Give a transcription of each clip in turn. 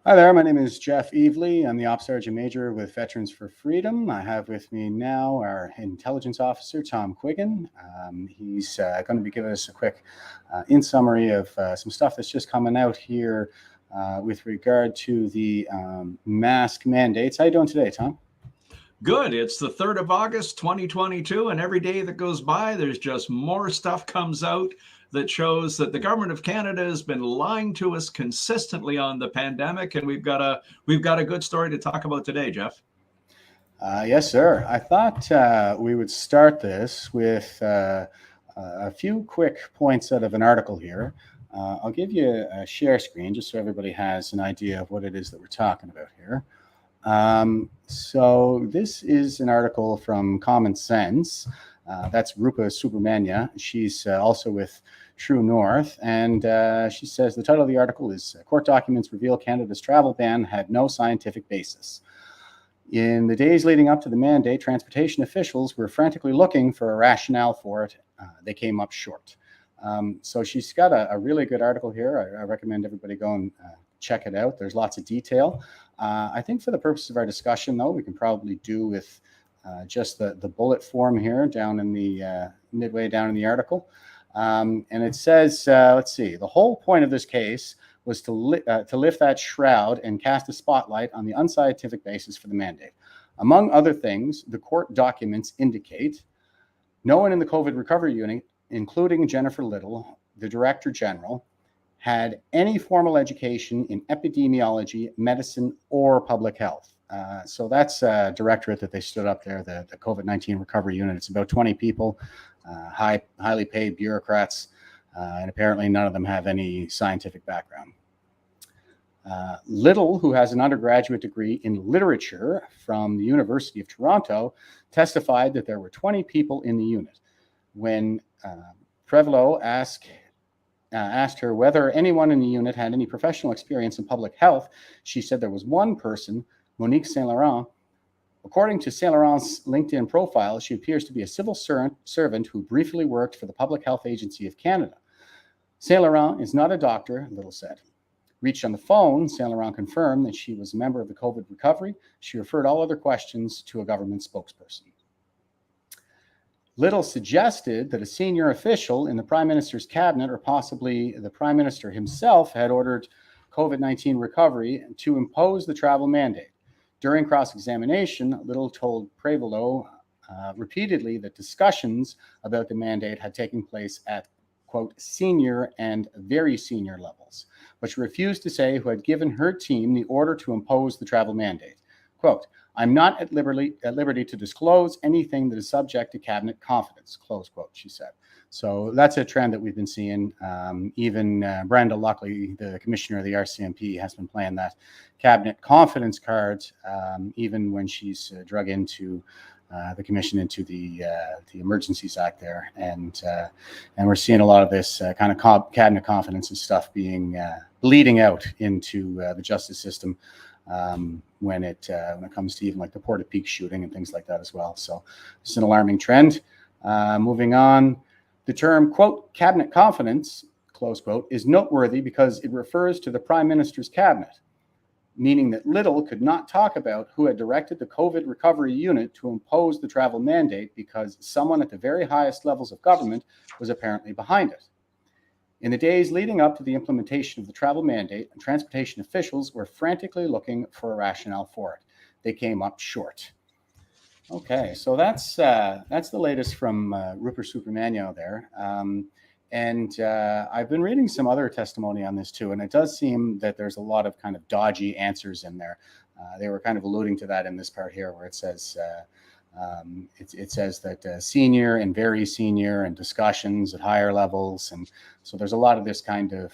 Hi there, my name is Jeff Evely. I'm the Ops Sgt-Major with Veterans for Freedom. I have with me now our intelligence officer, Tom Quiggan. He's going to be giving us a quick in summary of some stuff that's just coming out here with regard to the mask mandates. How are you doing today, Tom? Good. It's the 3rd of August, 2022, and every day that goes by, there's just more stuff comes out that shows that the government of Canada has been lying to us consistently on the pandemic, and we've got a good story to talk about today, Jeff. Yes, sir. I thought we would start this with a few quick points out of an article here. I'll give you a share screen just so everybody has an idea of what it is that we're talking about here. So this is an article from Common Sense. That's Rupa Subramanya. She's also with True North, and she says the title of the article is Court Documents Reveal Canada's Travel Ban Had No Scientific Basis. In the days leading up to the mandate, transportation officials were frantically looking for a rationale for it. They came up short. So she's got a really good article here. I recommend everybody go and check it out. There's lots of detail. I think for the purpose of our discussion, though, we can probably do with just the bullet form here down in the midway down in the article. And it says, let's see, the whole point of this case was to lift that shroud and cast a spotlight on the unscientific basis for the mandate. Among other things, the court documents indicate no one in the COVID recovery unit, including Jennifer Little, the Director General, had any formal education in epidemiology, medicine, or public health. So that's a directorate that they stood up there, the COVID-19 recovery unit. It's about 20 people, highly paid bureaucrats, and apparently none of them have any scientific background. Little, who has an undergraduate degree in literature from the University of Toronto, testified that there were 20 people in the unit. When Prevelo asked her whether anyone in the unit had any professional experience in public health, she said there was one person, Monique Saint Laurent. According to Saint Laurent's LinkedIn profile, she appears to be a civil servant who briefly worked for the Public Health Agency of Canada. Saint Laurent is not a doctor, Little said. Reached on the phone, Saint Laurent confirmed that she was a member of the COVID recovery. She referred all other questions to a government spokesperson. Little suggested that a senior official in the Prime Minister's cabinet, or possibly the Prime Minister himself, had ordered COVID-19 recovery to impose the travel mandate. During cross-examination, Little told Prevelo repeatedly that discussions about the mandate had taken place at, quote, senior and very senior levels, but she refused to say who had given her team the order to impose the travel mandate. Quote, I'm not at liberty to disclose anything that is subject to cabinet confidence, close quote, she said. So that's a trend that we've been seeing. Even Brenda Luckley, the commissioner of the RCMP, has been playing that cabinet confidence card, even when she's drug into the commission into the Emergencies Act there, and we're seeing a lot of this kind of cabinet confidence and stuff being bleeding out into the justice system when it comes to even like the Port-au-Peak shooting and things like that as well. So it's an alarming trend. Moving on, the term quote cabinet confidence close quote is noteworthy because it refers to the Prime Minister's cabinet, meaning that Little could not talk about who had directed the COVID recovery unit to impose the travel mandate because someone at the very highest levels of government was apparently behind it. In the days leading up to the implementation of the travel mandate, transportation officials were frantically looking for a rationale for it. They came up short. Okay, so that's the latest from Rupa Subramanya there. And I've been reading some other testimony on this too, and it does seem that there's a lot of kind of dodgy answers in there. They were kind of alluding to that in this part here, where it says it says that senior and very senior and discussions at higher levels, and so there's a lot of this kind of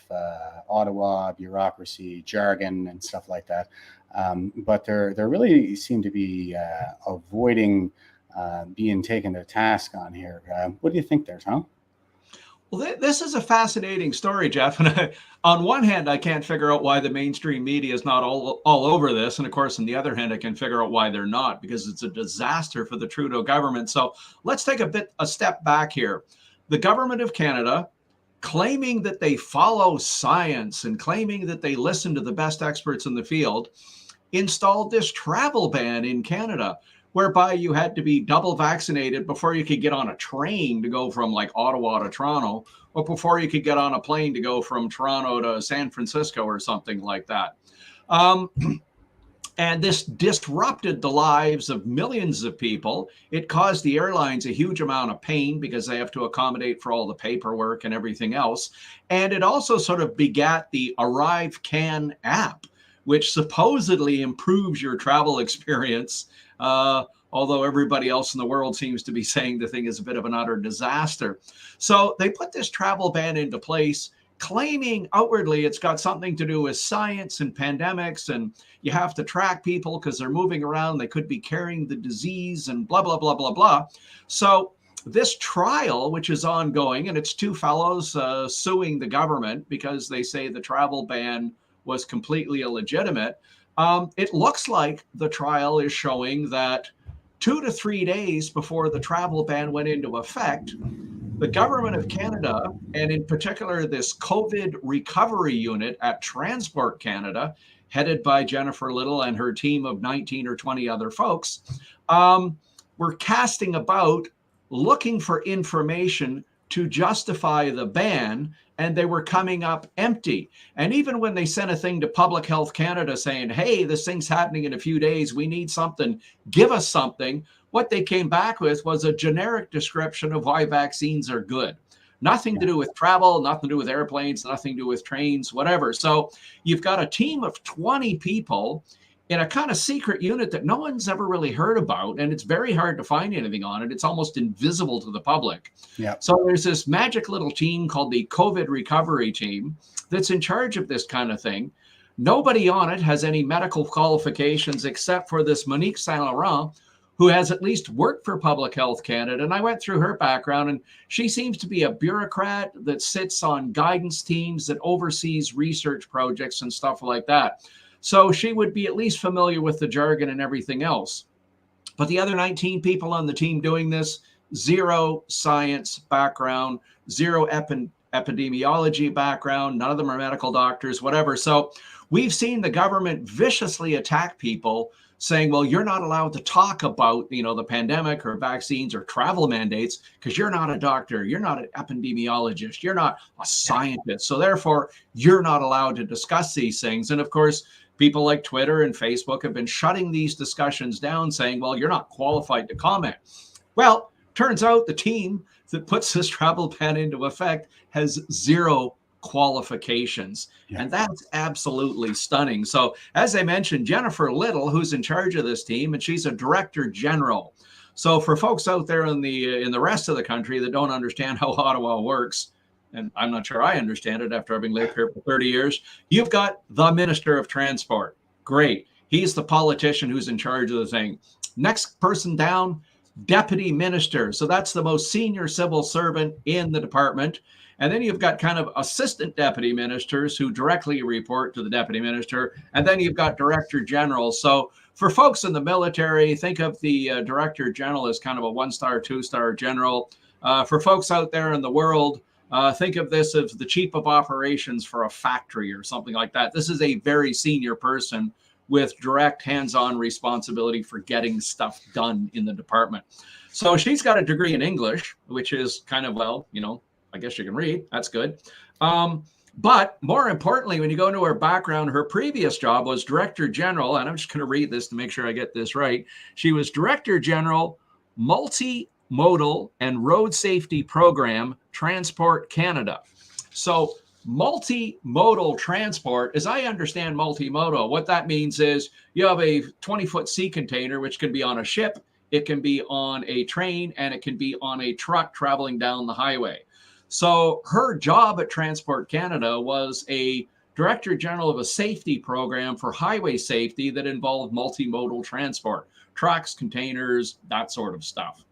Ottawa bureaucracy jargon and stuff like that. But there really seem to be avoiding being taken to task on here. What do you think there, Tom? Well, this is a fascinating story, Jeff. And on one hand, I can't figure out why the mainstream media is not all over this. And of course, on the other hand, I can figure out why they're not, because it's a disaster for the Trudeau government. So let's take a step back here. The government of Canada claiming that they follow science and claiming that they listen to the best experts in the field, installed this travel ban in Canada, whereby you had to be double vaccinated before you could get on a train to go from like Ottawa to Toronto, or before you could get on a plane to go from Toronto to San Francisco or something like that. And this disrupted the lives of millions of people. It caused the airlines a huge amount of pain because they have to accommodate for all the paperwork and everything else. And it also sort of begat the Arrive Can app, which supposedly improves your travel experience, although everybody else in the world seems to be saying the thing is a bit of an utter disaster. So they put this travel ban into place, claiming outwardly it's got something to do with science and pandemics, and you have to track people because they're moving around. They could be carrying the disease and blah, blah, blah, blah, blah. So this trial, which is ongoing, and it's two fellows suing the government because they say the travel ban was completely illegitimate. It looks like the trial is showing that 2 to 3 days before the travel ban went into effect, the government of Canada, and in particular this COVID recovery unit at Transport Canada, headed by Jennifer Little and her team of 19 or 20 other folks, were casting about looking for information to justify the ban, and they were coming up empty. And even when they sent a thing to Public Health Canada saying, hey, this thing's happening in a few days, we need something, give us something, what they came back with was a generic description of why vaccines are good. Nothing to do with travel, nothing to do with airplanes, nothing to do with trains, whatever. So you've got a team of 20 people in a kind of secret unit that no one's ever really heard about, and it's very hard to find anything on it. It's almost invisible to the public. Yeah. So there's this magic little team called the COVID recovery team that's in charge of this kind of thing. Nobody on it has any medical qualifications except for this Monique Saint Laurent, who has at least worked for Public Health Canada. And I went through her background, and she seems to be a bureaucrat that sits on guidance teams that oversees research projects and stuff like that. So she would be at least familiar with the jargon and everything else. But the other 19 people on the team doing this, zero science background, zero epidemiology background, none of them are medical doctors, whatever. So we've seen the government viciously attack people saying, well, you're not allowed to talk about, the pandemic or vaccines or travel mandates because you're not a doctor, you're not an epidemiologist, you're not a scientist. So therefore, you're not allowed to discuss these things. And of course, people like Twitter and Facebook have been shutting these discussions down, saying, well, you're not qualified to comment. Well, turns out the team that puts this travel ban into effect has zero qualifications. Yeah. And that's absolutely stunning. So as I mentioned, Jennifer Little, who's in charge of this team, and she's a director general. So for folks out there in the rest of the country that don't understand how Ottawa works, and I'm not sure I understand it after having lived here for 30 years, you've got the Minister of Transport. Great. He's the politician who's in charge of the thing. Next person down, Deputy Minister. So that's the most senior civil servant in the department. And then you've got kind of assistant deputy ministers who directly report to the deputy minister. And then you've got director general. So for folks in the military, think of the director general as kind of a 1-star, 2-star general. For folks out there in the world, think of this as the chief of operations for a factory or something like that. This is a very senior person with direct hands-on responsibility for getting stuff done in the department. So she's got a degree in English, which is kind of, well, I guess you can read. That's good. But more importantly, when you go into her background, her previous job was Director General, and I'm just going to read this to make sure I get this right. She was Director General, Multimodal and Road Safety Program, Transport Canada. So multimodal transport, as I understand multimodal, what that means is you have a 20-foot sea container, which can be on a ship, it can be on a train, and it can be on a truck traveling down the highway. So her job at Transport Canada was a Director General of a safety program for highway safety that involved multimodal transport, trucks, containers, that sort of stuff.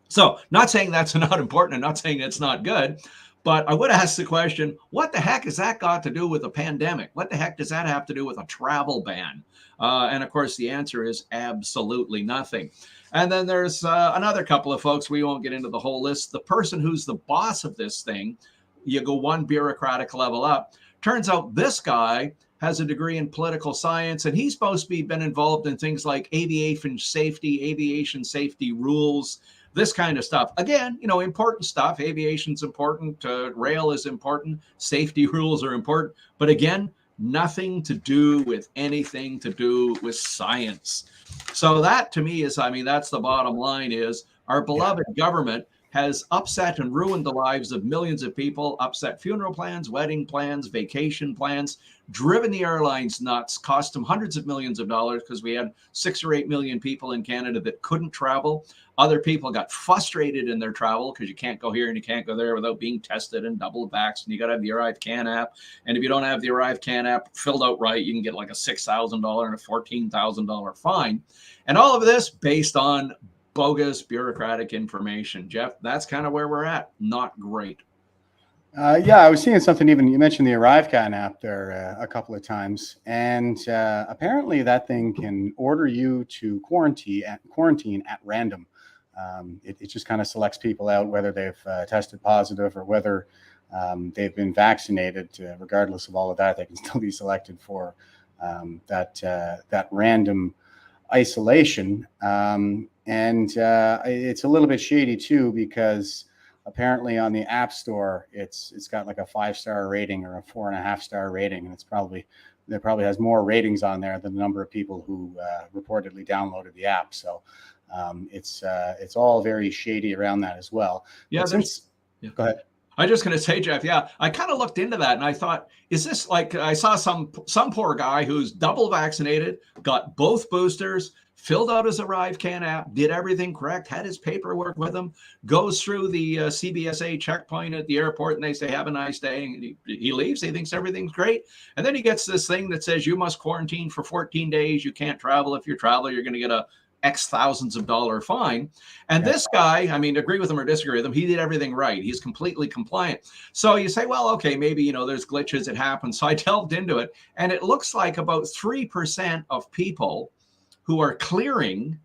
So not saying that's not important and not saying it's not good, but I would ask the question, what the heck has that got to do with a pandemic? What the heck does that have to do with a travel ban? And of course, the answer is absolutely nothing. And then there's another couple of folks, we won't get into the whole list. The person who's the boss of this thing you go one bureaucratic level up. Turns out this guy has a degree in political science, and he's supposed to be been involved in things like aviation safety rules, this kind of stuff. Again, important stuff. Aviation's important. Rail is important. Safety rules are important. But again, nothing to do with anything to do with science. So that to me is, that's the bottom line is our beloved government has upset and ruined the lives of millions of people, upset funeral plans, wedding plans, vacation plans, driven the airlines nuts, cost them hundreds of millions of dollars because we had 6 or 8 million people in Canada that couldn't travel. Other people got frustrated in their travel because you can't go here and you can't go there without being tested and double vaxxed. And you got to have the ArriveCAN app. And if you don't have the ArriveCAN app filled out right, you can get like a $6,000 and a $14,000 fine. And all of this based on bogus bureaucratic information. Jeff, that's kind of where we're at. Not great. Yeah, I was seeing something, even you mentioned the ArriveCAN app there a couple of times, and apparently that thing can order you to quarantine at random. It just kind of selects people out, whether they've tested positive or whether they've been vaccinated. Regardless of all of that, they can still be selected for that random isolation. And it's a little bit shady too, because apparently on the App Store, it's got like a 5-star rating or a 4.5-star rating, and there probably has more ratings on there than the number of people who reportedly downloaded the app. So it's all very shady around that as well. Yeah. Go ahead. I'm just going to say, Jeff, I kind of looked into that and I thought, is this like, I saw some poor guy who's double vaccinated, got both boosters, filled out his ArriveCAN app, did everything correct, had his paperwork with him, goes through the CBSA checkpoint at the airport, and they say, have a nice day. And he leaves. He thinks everything's great. And then he gets this thing that says you must quarantine for 14 days. You can't travel. If you travel, you're going to get a X thousands of dollar fine. And this guy, agree with him or disagree with him, he did everything right. He's completely compliant. So you say, well, okay, maybe, there's glitches, it happens. So I delved into it, and it looks like about 3% of people who are clearing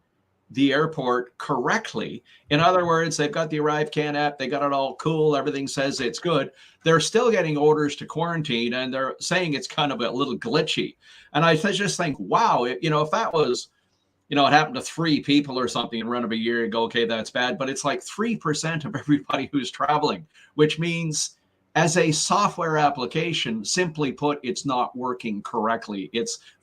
the airport correctly. In other words, they've got the ArriveCAN app, they got it all cool, everything says it's good. They're still getting orders to quarantine, and they're saying it's kind of a little glitchy. And I just think, wow, if that was, it happened to 3 people or something and run of a year, you go, okay, that's bad. But it's like 3% of everybody who's traveling, which means as a software application, simply put, it's not working correctly.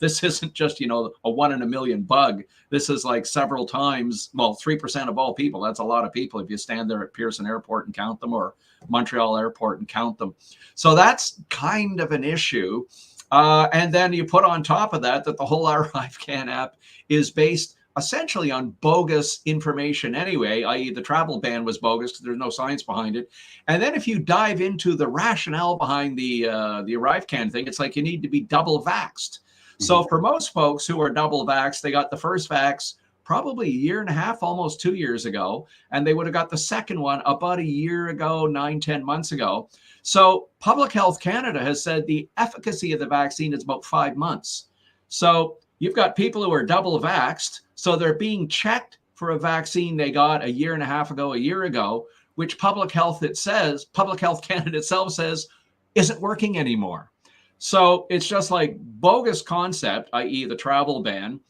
This isn't just, a 1 in a million bug. This is like several times, 3% of all people. That's a lot of people if you stand there at Pearson Airport and count them, or Montreal Airport and count them. So that's kind of an issue. And then you put on top of that the whole ArriveCAN app is based essentially on bogus information anyway, i.e. the travel ban was bogus because there's no science behind it. And then if you dive into the rationale behind the ArriveCAN thing, it's like you need to be double vaxxed. Mm-hmm. So for most folks who are double vaxxed, they got the first vax probably 1.5 years, almost 2 years ago, and they would have got the second one about 1 year ago, 9-10 months ago. So Public Health Canada has said the efficacy of the vaccine is about 5 months. So you've got people who are double vaxxed, so they're being checked for a vaccine they got 1.5 years ago, 1 year ago, which Public Health Canada itself says isn't working anymore. So it's just like bogus concept, i.e. the travel ban,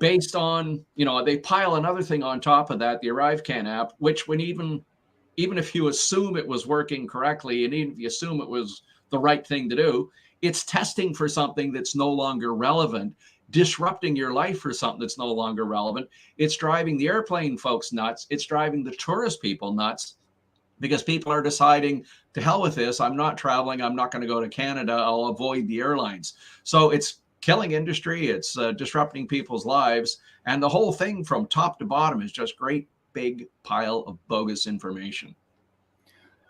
based on, they pile another thing on top of that, the ArriveCAN app, which when even if you assume it was working correctly, and even if you assume it was the right thing to do, it's testing for something that's no longer relevant, disrupting your life for something that's no longer relevant. It's driving the airplane folks nuts. It's driving the tourist people nuts, because people are deciding, to hell with this, I'm not traveling, I'm not going to go to Canada, I'll avoid the airlines. So it's killing industry, it's disrupting people's lives, and the whole thing from top to bottom is just great big pile of bogus information.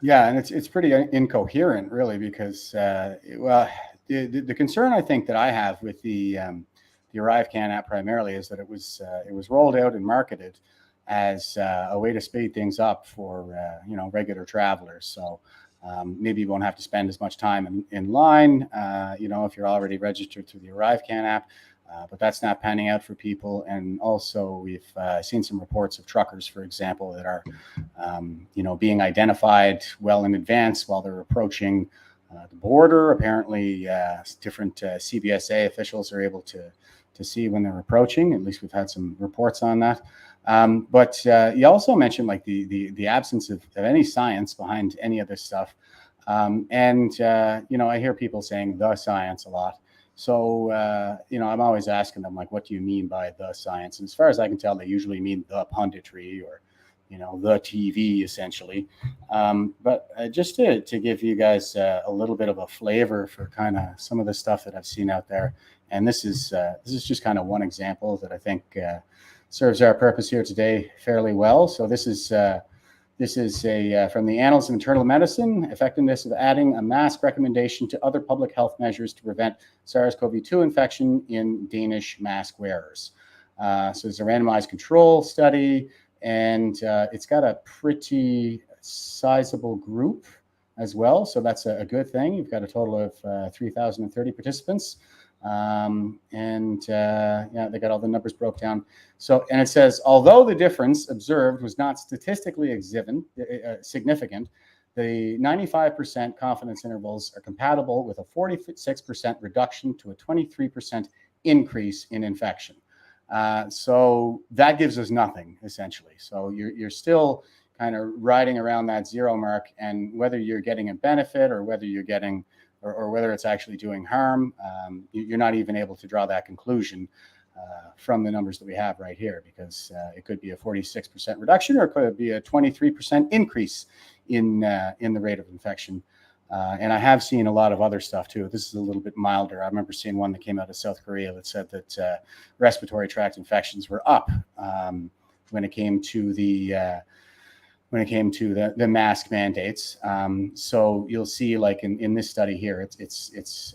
Yeah, and it's pretty incoherent, really, because the concern I think that I have with the ArriveCAN app primarily is that it was rolled out and marketed as a way to speed things up for regular travelers. So maybe you won't have to spend as much time in line, if you're already registered through the ArriveCAN app. But that's not panning out for people. And also we've seen some reports of truckers, for example, that are, being identified well in advance while they're approaching the border. Apparently, different CBSA officials are able to see when they're approaching. At least we've had some reports on that. But you also mentioned like the absence of any science behind any of this stuff. I hear people saying the science a lot. So, I'm always asking them, like, what do you mean by the science? And as far as I can tell, they usually mean the punditry or, the TV, essentially. But just to give you guys a little bit of a flavor for kind of some of the stuff that I've seen out there. And this is just kind of one example that I think serves our purpose here today fairly well. So this is from the Annals of Internal Medicine, effectiveness of adding a mask recommendation to other public health measures to prevent SARS-CoV-2 infection in Danish mask wearers. So it's a randomized control study, and it's got a pretty sizable group as well. So that's a good thing. You've got a total of 3,030 participants. They got all the numbers broke down. So, and it says, although the difference observed was not statistically significant, the 95% confidence intervals are compatible with a 46% reduction to a 23% increase in infection. So that gives us nothing, essentially. So you're still kind of riding around that zero mark, and whether you're getting a benefit or whether you're getting or whether it's actually doing harm, you're not even able to draw that conclusion from the numbers that we have right here, because it could be a 46% reduction or it could be a 23% increase in the rate of infection. And I have seen a lot of other stuff too. This is a little bit milder. I remember seeing one that came out of South Korea that said that respiratory tract infections were up when it came to the mask mandates. So you'll see, like in this study here, it's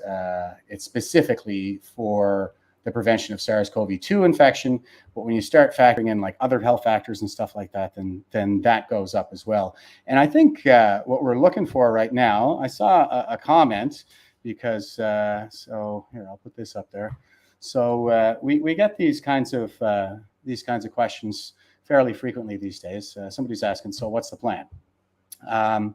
specifically for the prevention of SARS-CoV-2 infection. But when you start factoring in like other health factors and stuff like that, then that goes up as well. And I think what we're looking for right now, I saw a comment because, so here, I'll put this up there. So we get these kinds of questions fairly frequently these days. Somebody's asking, so what's the plan? So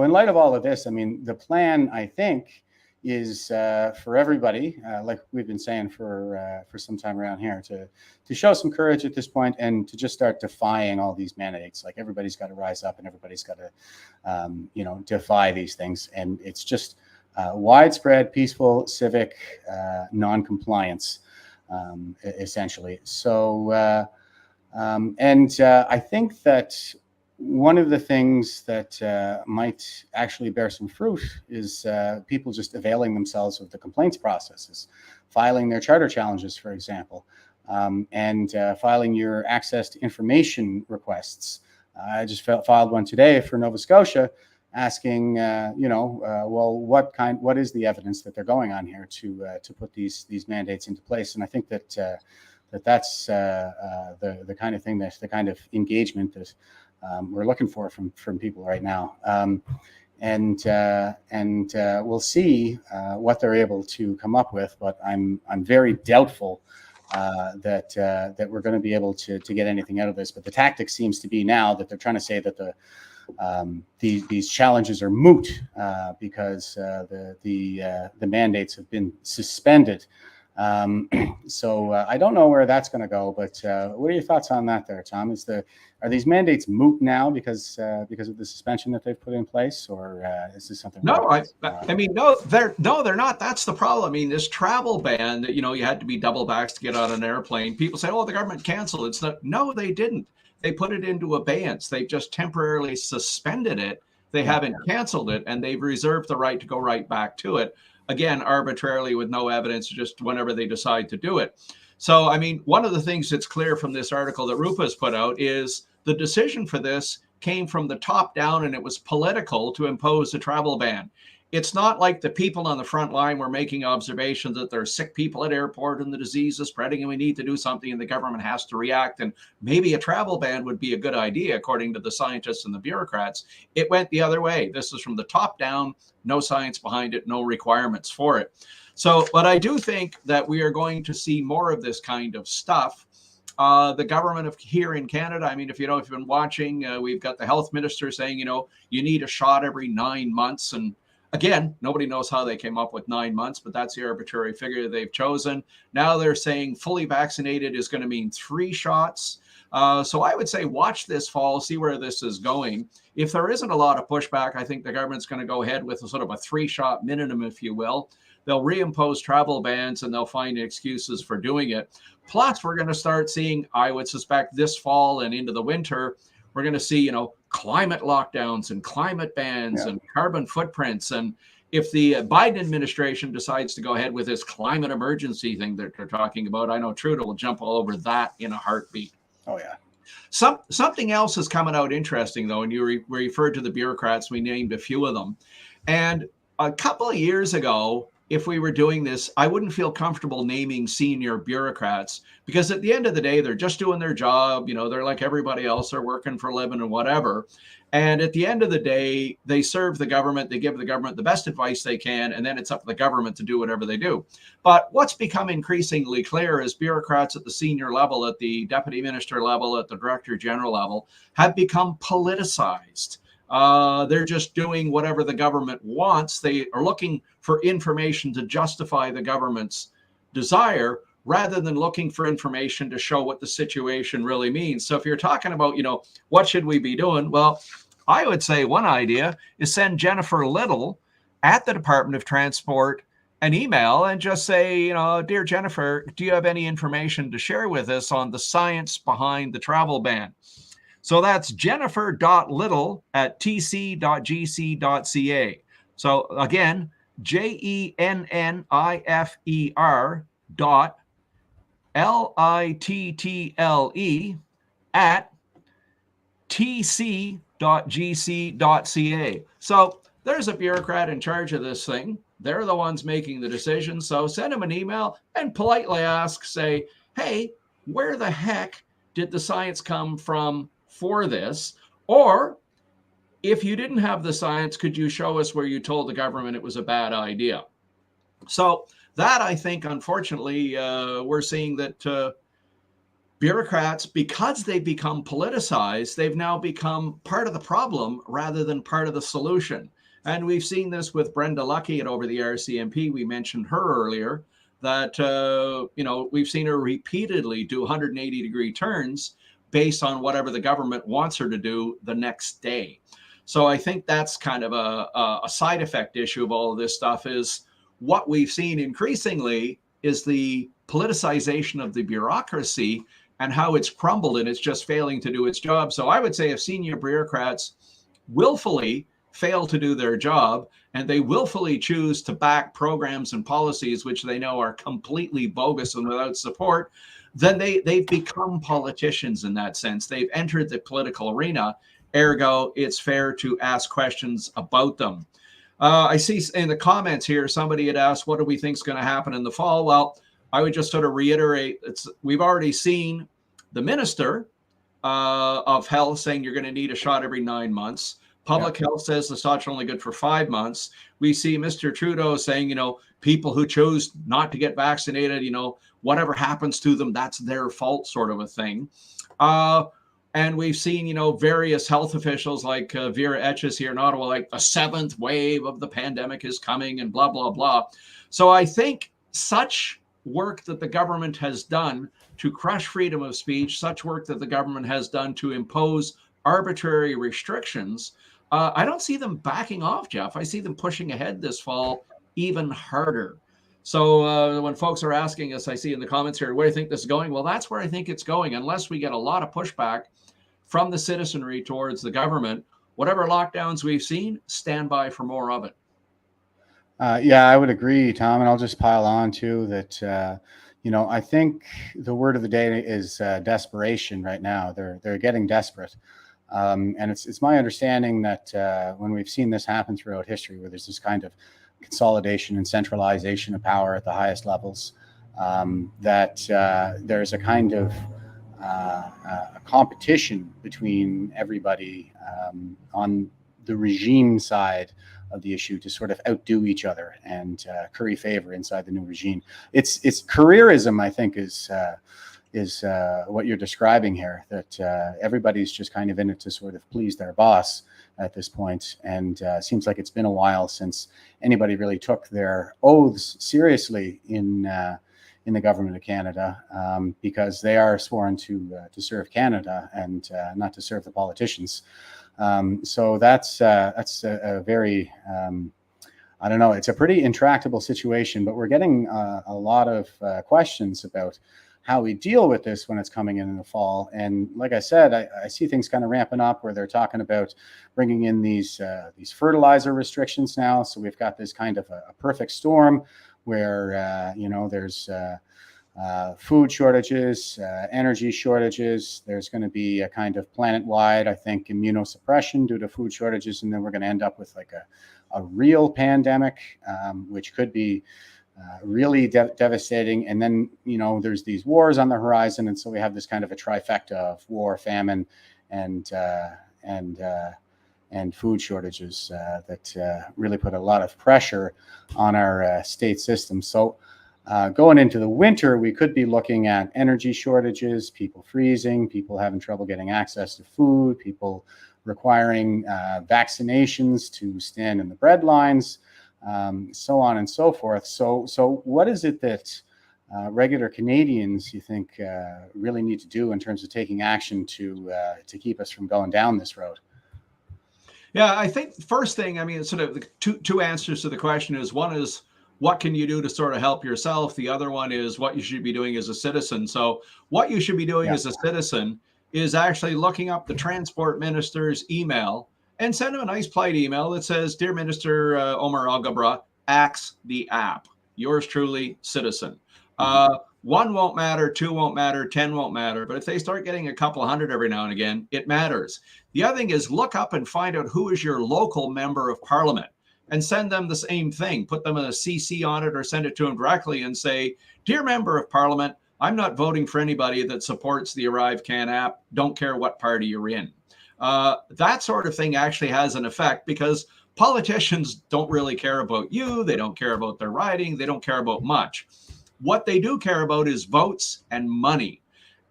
in light of all of this, I mean, the plan, I think, is for everybody, like we've been saying for some time around here, to show some courage at this point and to just start defying all these mandates. Like everybody's got to rise up and everybody's got to, defy these things. And it's just widespread, peaceful, civic non-compliance, essentially. So, I think that one of the things that might actually bear some fruit is people just availing themselves of the complaints processes, filing their charter challenges, for example, and filing your access to information requests. I just filed one today for Nova Scotia, asking, what is the evidence that they're going on here to put these mandates into place? And I think that that's the kind of thing, that's the kind of engagement that we're looking for from people right now. We'll see what they're able to come up with, but I'm very doubtful that we're going to be able to get anything out of this. But the tactic seems to be now that they're trying to say that these challenges are moot because the mandates have been suspended. So I don't know where that's going to go, but what are your thoughts on that there, Tom? Are these mandates moot now because of the suspension that they've put in place, or is this something? No, they're not. That's the problem. I mean, this travel ban that, you had to be double vaxxed to get on an airplane. People say, oh, the government canceled it. It's not. No, they didn't. They put it into abeyance. They've just temporarily suspended it. They haven't canceled it, and they've reserved the right to go right back to it. Again, arbitrarily with no evidence, just whenever they decide to do it. So, I mean, one of the things that's clear from this article that Rupa's put out is the decision for this came from the top down, and it was political to impose a travel ban. it's not like the people on the front line were making observations that there are sick people at airport and the disease is spreading and we need to do something and the government has to react. And maybe a travel ban would be a good idea, according to the scientists and the bureaucrats. It went the other way. This is from the top down, no science behind it, no requirements for it. So, but I do think that we are going to see more of this kind of stuff. The government of here in Canada, I mean, if you've been watching, we've got the health minister saying, you need a shot every 9 months. And again, nobody knows how they came up with 9 months, but that's the arbitrary figure they've chosen. Now they're saying fully vaccinated is going to mean 3 shots. So I would say watch this fall, see where this is going. If there isn't a lot of pushback, I think the government's going to go ahead with a sort of a 3-shot minimum, if you will. They'll reimpose travel bans and they'll find excuses for doing it. Plus, we're going to start seeing, I would suspect this fall and into the winter, we're going to see, climate lockdowns and climate bans and carbon footprints. And if the Biden administration decides to go ahead with this climate emergency thing that they're talking about, I know Trudeau will jump all over that in a heartbeat. Oh, yeah. Something else is coming out interesting, though, and you referred to the bureaucrats. We named a few of them. And a couple of years ago, if we were doing this, I wouldn't feel comfortable naming senior bureaucrats because at the end of the day, they're just doing their job. They're like everybody else. They're working for a living and whatever. And at the end of the day, they serve the government. They give the government the best advice they can. And then it's up to the government to do whatever they do. But what's become increasingly clear is bureaucrats at the senior level, at the deputy minister level, at the director general level, have become politicized. They're just doing whatever the government wants. They are looking for information to justify the government's desire rather than looking for information to show what the situation really means. So if you're talking about, what should we be doing? Well, I would say one idea is send Jennifer Little at the Department of Transport an email and just say, dear Jennifer, do you have any information to share with us on the science behind the travel ban? So that's jennifer.little@tc.gc.ca. So again, JENNIFER.LITTLE@tc.gc.ca. So there's a bureaucrat in charge of this thing. They're the ones making the decision. So send them an email and politely ask, say, hey, where the heck did the science come from for this? Or if you didn't have the science, could you show us where you told the government it was a bad idea? So that, I think, unfortunately, we're seeing that bureaucrats, because they've become politicized, they've now become part of the problem rather than part of the solution. And we've seen this with Brenda Lucki at over the RCMP. We mentioned her earlier, that, we've seen her repeatedly do 180-degree turns based on whatever the government wants her to do the next day. So I think that's kind of a side effect issue of all of this stuff. Is what we've seen increasingly is the politicization of the bureaucracy and how it's crumbled and it's just failing to do its job. So I would say if senior bureaucrats willfully fail to do their job and they willfully choose to back programs and policies which they know are completely bogus and without support, then they've become politicians in that sense. They've entered the political arena. Ergo, it's fair to ask questions about them. I see in the comments here, somebody had asked, what do we think is going to happen in the fall? Well, I would just sort of reiterate, we've already seen the Minister of Health saying you're going to need a shot every 9 months. Public Health says the shots are only good for 5 months. We see Mr. Trudeau saying, people who chose not to get vaccinated, whatever happens to them, that's their fault, sort of a thing. And we've seen, various health officials like Vera Etches here in Ottawa, like the 7th wave of the pandemic is coming and blah, blah, blah. So I think such work that the government has done to crush freedom of speech, such work that the government has done to impose arbitrary restrictions, I don't see them backing off, Jeff. I see them pushing ahead this fall even harder. So when folks are asking us, I see in the comments here, where do you think this is going? Well, that's where I think it's going. Unless we get a lot of pushback from the citizenry towards the government, whatever lockdowns we've seen, stand by for more of it. Yeah, I would agree, Tom. And I'll just pile on too that, I think the word of the day is desperation right now. They're getting desperate. And it's my understanding that when we've seen this happen throughout history, where there's this kind of consolidation and centralization of power at the highest levels, that there's a kind of a competition between everybody on the regime side of the issue to sort of outdo each other and curry favor inside the new regime. It's careerism, I think, is what you're describing here, that everybody's just kind of in it to sort of please their boss at this point. And seems like it's been a while since anybody really took their oaths seriously in the government of Canada, because they are sworn to serve Canada and not to serve the politicians. So that's a very, I don't know, it's a pretty intractable situation, but we're getting a lot of questions about how we deal with this when it's coming in the fall. And like I said, I see things kind of ramping up where they're talking about bringing in these fertilizer restrictions now. So we've got this kind of a perfect storm where, there's food shortages, energy shortages. There's going to be a kind of planet-wide, I think, immunosuppression due to food shortages. And then we're going to end up with like a real pandemic, which could be really devastating. And then, there's these wars on the horizon. And so we have this kind of a trifecta of war, famine, and food shortages that really put a lot of pressure on our state system. So going into the winter, we could be looking at energy shortages, people freezing, people having trouble getting access to food, people requiring vaccinations to stand in the bread lines, so on and so forth. So what is it that regular Canadians, you think, really need to do in terms of taking action to keep us from going down this road? Yeah, I think the first thing, sort of the two answers to the question is, one is, what can you do to sort of help yourself? The other one is what you should be doing as a citizen. So what you should be doing as a citizen is actually looking up the transport minister's email and send him a nice polite email that says, "Dear Minister Omar Al-Gabra, axe the app. Yours truly, citizen." One won't matter, two won't matter, 10 won't matter. But if they start getting a couple hundred every now and again, it matters. The other thing is look up and find out who is your local member of parliament and send them the same thing. Put them in a CC on it or send it to them directly and say, "Dear member of parliament, I'm not voting for anybody that supports the ArriveCAN app. Don't care what party you're in." That sort of thing actually has an effect, because politicians don't really care about you. They don't care about their riding. They don't care about much. What they do care about is votes and money.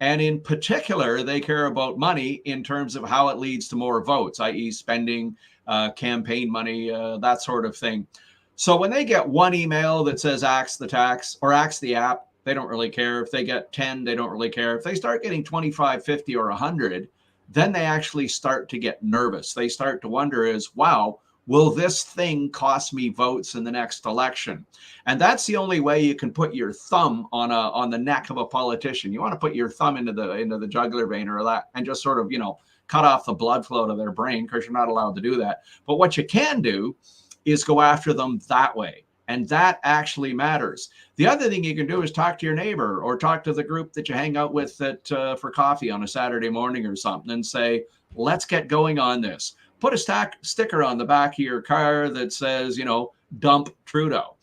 And in particular, they care about money in terms of how it leads to more votes, i.e. spending campaign money, that sort of thing. So when they get one email that says axe the tax or axe the app, they don't really care. If they get 10, they don't really care. If they start getting 25, 50, or 100, then they actually start to get nervous. They start to wonder wow, will this thing cost me votes in the next election? And that's the only way you can put your thumb on the neck of a politician. You want to put your thumb into the jugular vein or that, and just sort of, cut off the blood flow to their brain, because you're not allowed to do that. But what you can do is go after them that way. And that actually matters. The other thing you can do is talk to your neighbor or talk to the group that you hang out with for coffee on a Saturday morning or something and say, let's get going on this. Put a sticker on the back of your car that says, dump Trudeau.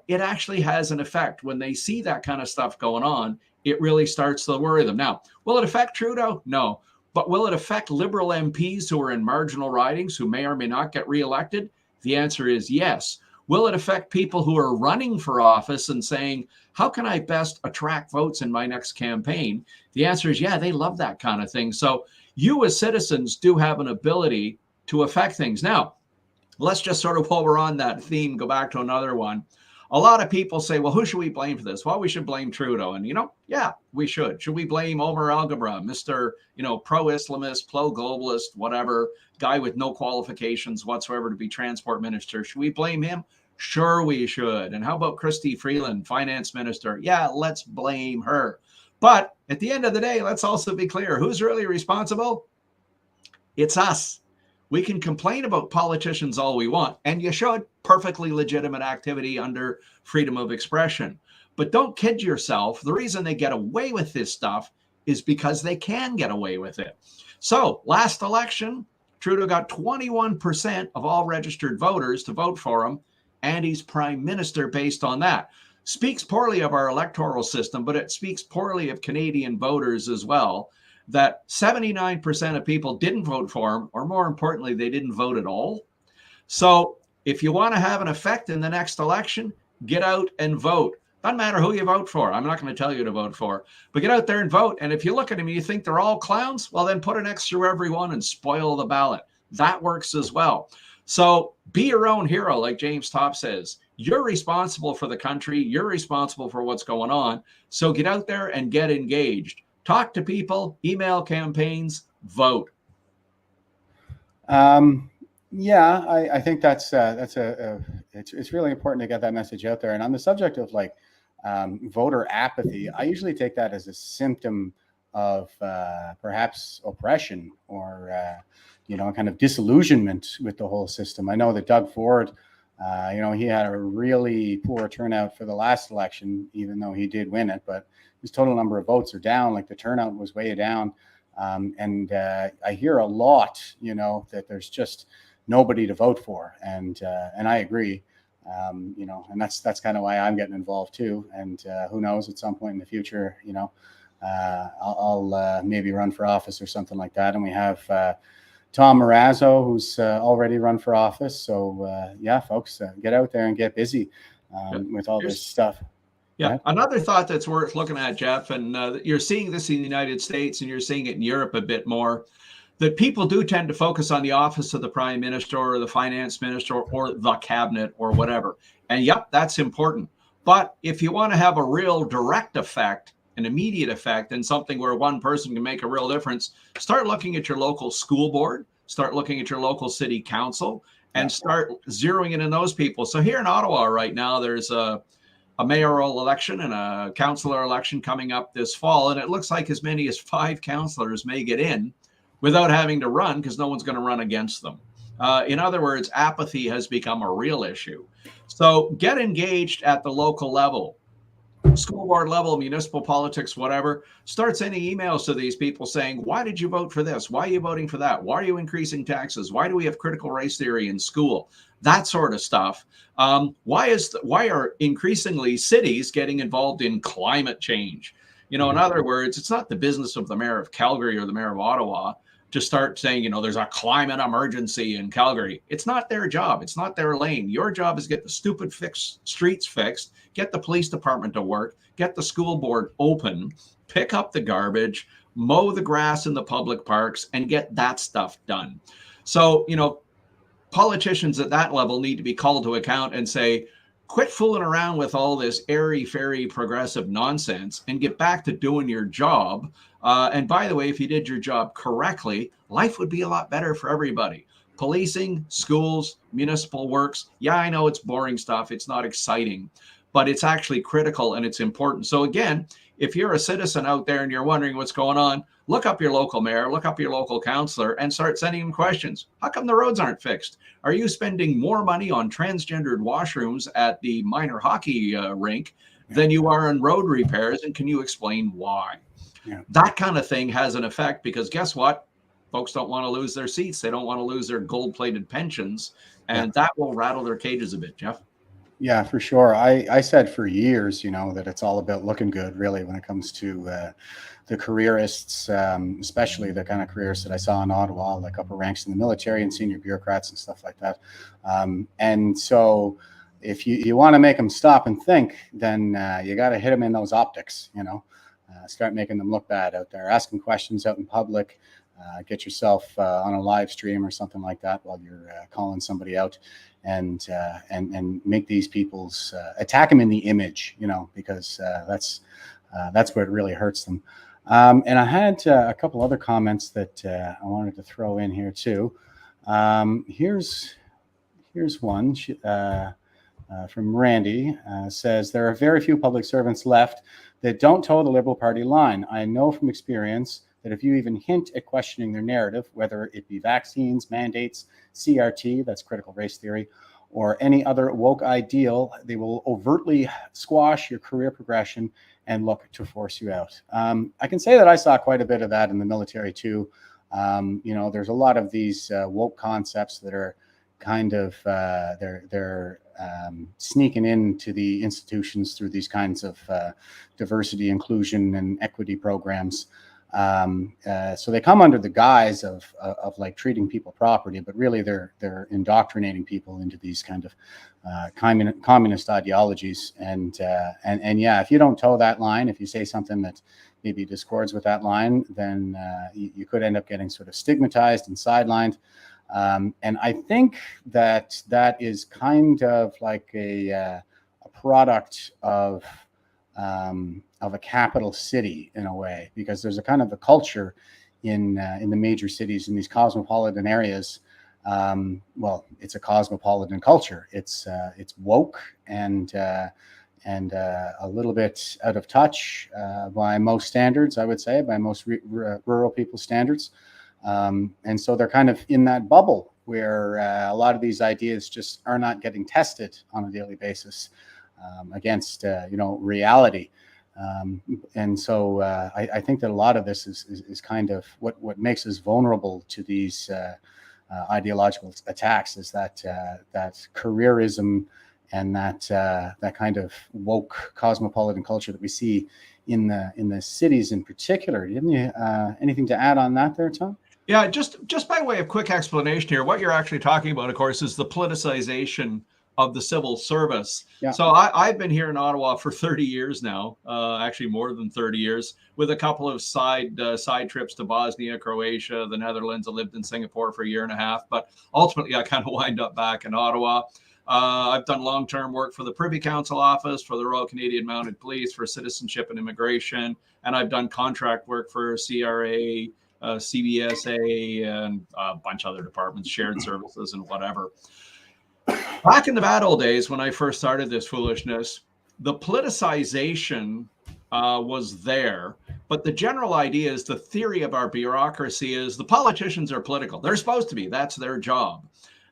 It actually has an effect. When they see that kind of stuff going on, it really starts to worry them. Now, will it affect Trudeau? No. But will it affect Liberal MPs who are in marginal ridings who may or may not get reelected? The answer is yes. Will it affect people who are running for office and saying, how can I best attract votes in my next campaign? The answer is, yeah, they love that kind of thing. So you as citizens do have an ability to affect things. Now, let's just sort of, while we're on that theme, go back to another one. A lot of people say, well, who should we blame for this? Well, we should blame Trudeau. And, yeah, we should. Should we blame Omar Al-Gabra, Mr., pro-Islamist, pro-globalist, whatever, guy with no qualifications whatsoever to be transport minister? Should we blame him? Sure, we should. And how about Christy Freeland, finance minister? Yeah, let's blame her. But at the end of the day, let's also be clear. Who's really responsible? It's us. We can complain about politicians all we want, and you should. Perfectly legitimate activity under freedom of expression. But don't kid yourself. The reason they get away with this stuff is because they can get away with it. So last election, Trudeau got 21% of all registered voters to vote for him, and he's prime minister based on that. Speaks poorly of our electoral system, but it speaks poorly of Canadian voters as well, that 79% of people didn't vote for him, or more importantly, they didn't vote at all. So if you want to have an effect in the next election, get out and vote. Doesn't matter who you vote for. I'm not going to tell you to vote for, but get out there and vote. And if you look at them and you think they're all clowns, well, then put an X through everyone and spoil the ballot. That works as well. So be your own hero, like James Topp says. You're responsible for the country. You're responsible for what's going on. So get out there and get engaged. Talk to people, email campaigns, vote. Yeah, I think it's really important to get that message out there. And on the subject of like voter apathy, I usually take that as a symptom of perhaps oppression or kind of disillusionment with the whole system. I know that Doug Ford, he had a really poor turnout for the last election, even though he did win it, but his total number of votes are down. Like the turnout was way down. And I hear a lot, that there's just nobody to vote for. And I agree, and that's kind of why I'm getting involved too. And who knows, at some point in the future, I'll maybe run for office or something like that. And we have Tom Marazzo, who's already run for office. So yeah, folks, get out there and get busy with all this stuff. Yeah. Another thought that's worth looking at, Jeff, and you're seeing this in the United States and you're seeing it in Europe a bit more, that people do tend to focus on the office of the prime minister or the finance minister or the cabinet or whatever. And yep, that's important. But if you want to have a real direct effect, an immediate effect, and something where one person can make a real difference, start looking at your local school board, start looking at your local city council, and start zeroing in on those people. So here in Ottawa right now, there's a mayoral election and a councillor election coming up this fall. And it looks like as many as 5 councillors may get in without having to run because no one's going to run against them. In other words, apathy has become a real issue. So get engaged at the local level, school board level, municipal politics, whatever. Start sending emails to these people saying, why did you vote for this? Why are you voting for that? Why are you increasing taxes? Why do we have critical race theory in school? That sort of stuff. Why are increasingly cities getting involved in climate change? In other words, it's not the business of the mayor of Calgary or the mayor of Ottawa to start saying, there's a climate emergency in Calgary. It's not their job. It's not their lane. Your job is get the stupid streets fixed, get the police department to work, get the school board open, pick up the garbage, mow the grass in the public parks, and get that stuff done. So, politicians at that level need to be called to account and say, quit fooling around with all this airy-fairy progressive nonsense and get back to doing your job. And by the way, if you did your job correctly, life would be a lot better for everybody. Policing, schools, municipal works. Yeah, I know it's boring stuff. It's not exciting, but it's actually critical and it's important. So again, if you're a citizen out there and you're wondering what's going on, look up your local mayor, look up your local councillor, and start sending them questions. How come the roads aren't fixed? Are you spending more money on transgendered washrooms at the minor hockey rink than you are on road repairs? And can you explain why? Yeah. That kind of thing has an effect because guess what? Folks don't want to lose their seats. They don't want to lose their gold-plated pensions. And that will rattle their cages a bit, Jeff. Yeah, for sure. I said for years, that it's all about looking good, really, when it comes to the careerists, especially the kind of careerists that I saw in Ottawa, like upper ranks in the military and senior bureaucrats and stuff like that. And so if you want to make them stop and think, then you got to hit them in those optics, start making them look bad out there, ask them questions out in public, get yourself on a live stream or something like that while you're calling somebody out. And make these people's attack them in the image, because that's what really hurts them. And I had a couple other comments that I wanted to throw in here too. Here's one from Randy. Says there are very few public servants left that don't toe the Liberal Party line. I know from experience that if you even hint at questioning their narrative, whether it be vaccines, mandates, CRT, that's critical race theory, or any other woke ideal, they will overtly squash your career progression and look to force you out. I can say that I saw quite a bit of that in the military too. There's a lot of these woke concepts that are kind of they're sneaking into the institutions through these kinds of diversity, inclusion, and equity programs. So they come under the guise of like treating people properly, but really they're indoctrinating people into these kind of communist ideologies. And yeah, if you don't toe that line, if you say something that maybe discords with that line, then you could end up getting sort of stigmatized and sidelined. And I think that is kind of like a product of a capital city in a way, because there's a kind of a culture in the major cities, in these cosmopolitan areas. Well, it's a cosmopolitan culture. It's woke and a little bit out of touch by most standards, I would say, by most rural people standards. And so they're kind of in that bubble where a lot of these ideas just are not getting tested on a daily basis against reality. And so I think that a lot of this is kind of what makes us vulnerable to these ideological attacks, is that careerism and that kind of woke cosmopolitan culture that we see in the cities in particular. Do you have anything to add on that there, Tom? Yeah, just by way of quick explanation here, what you're actually talking about, of course, is the politicization of the civil service. Yeah. So I've been here in Ottawa for 30 years now, actually more than 30 years, with a couple of side trips to Bosnia, Croatia, the Netherlands. I lived in Singapore for a year and a half, but ultimately I kind of wind up back in Ottawa. I've done long-term work for the Privy Council Office, for the Royal Canadian Mounted Police, for Citizenship and Immigration, and I've done contract work for CRA, CBSA, and a bunch of other departments, shared services and whatever. Back in the bad old days, when I first started this foolishness, the politicization was there, but the general idea is, the theory of our bureaucracy is, the politicians are political. They're supposed to be. That's their job.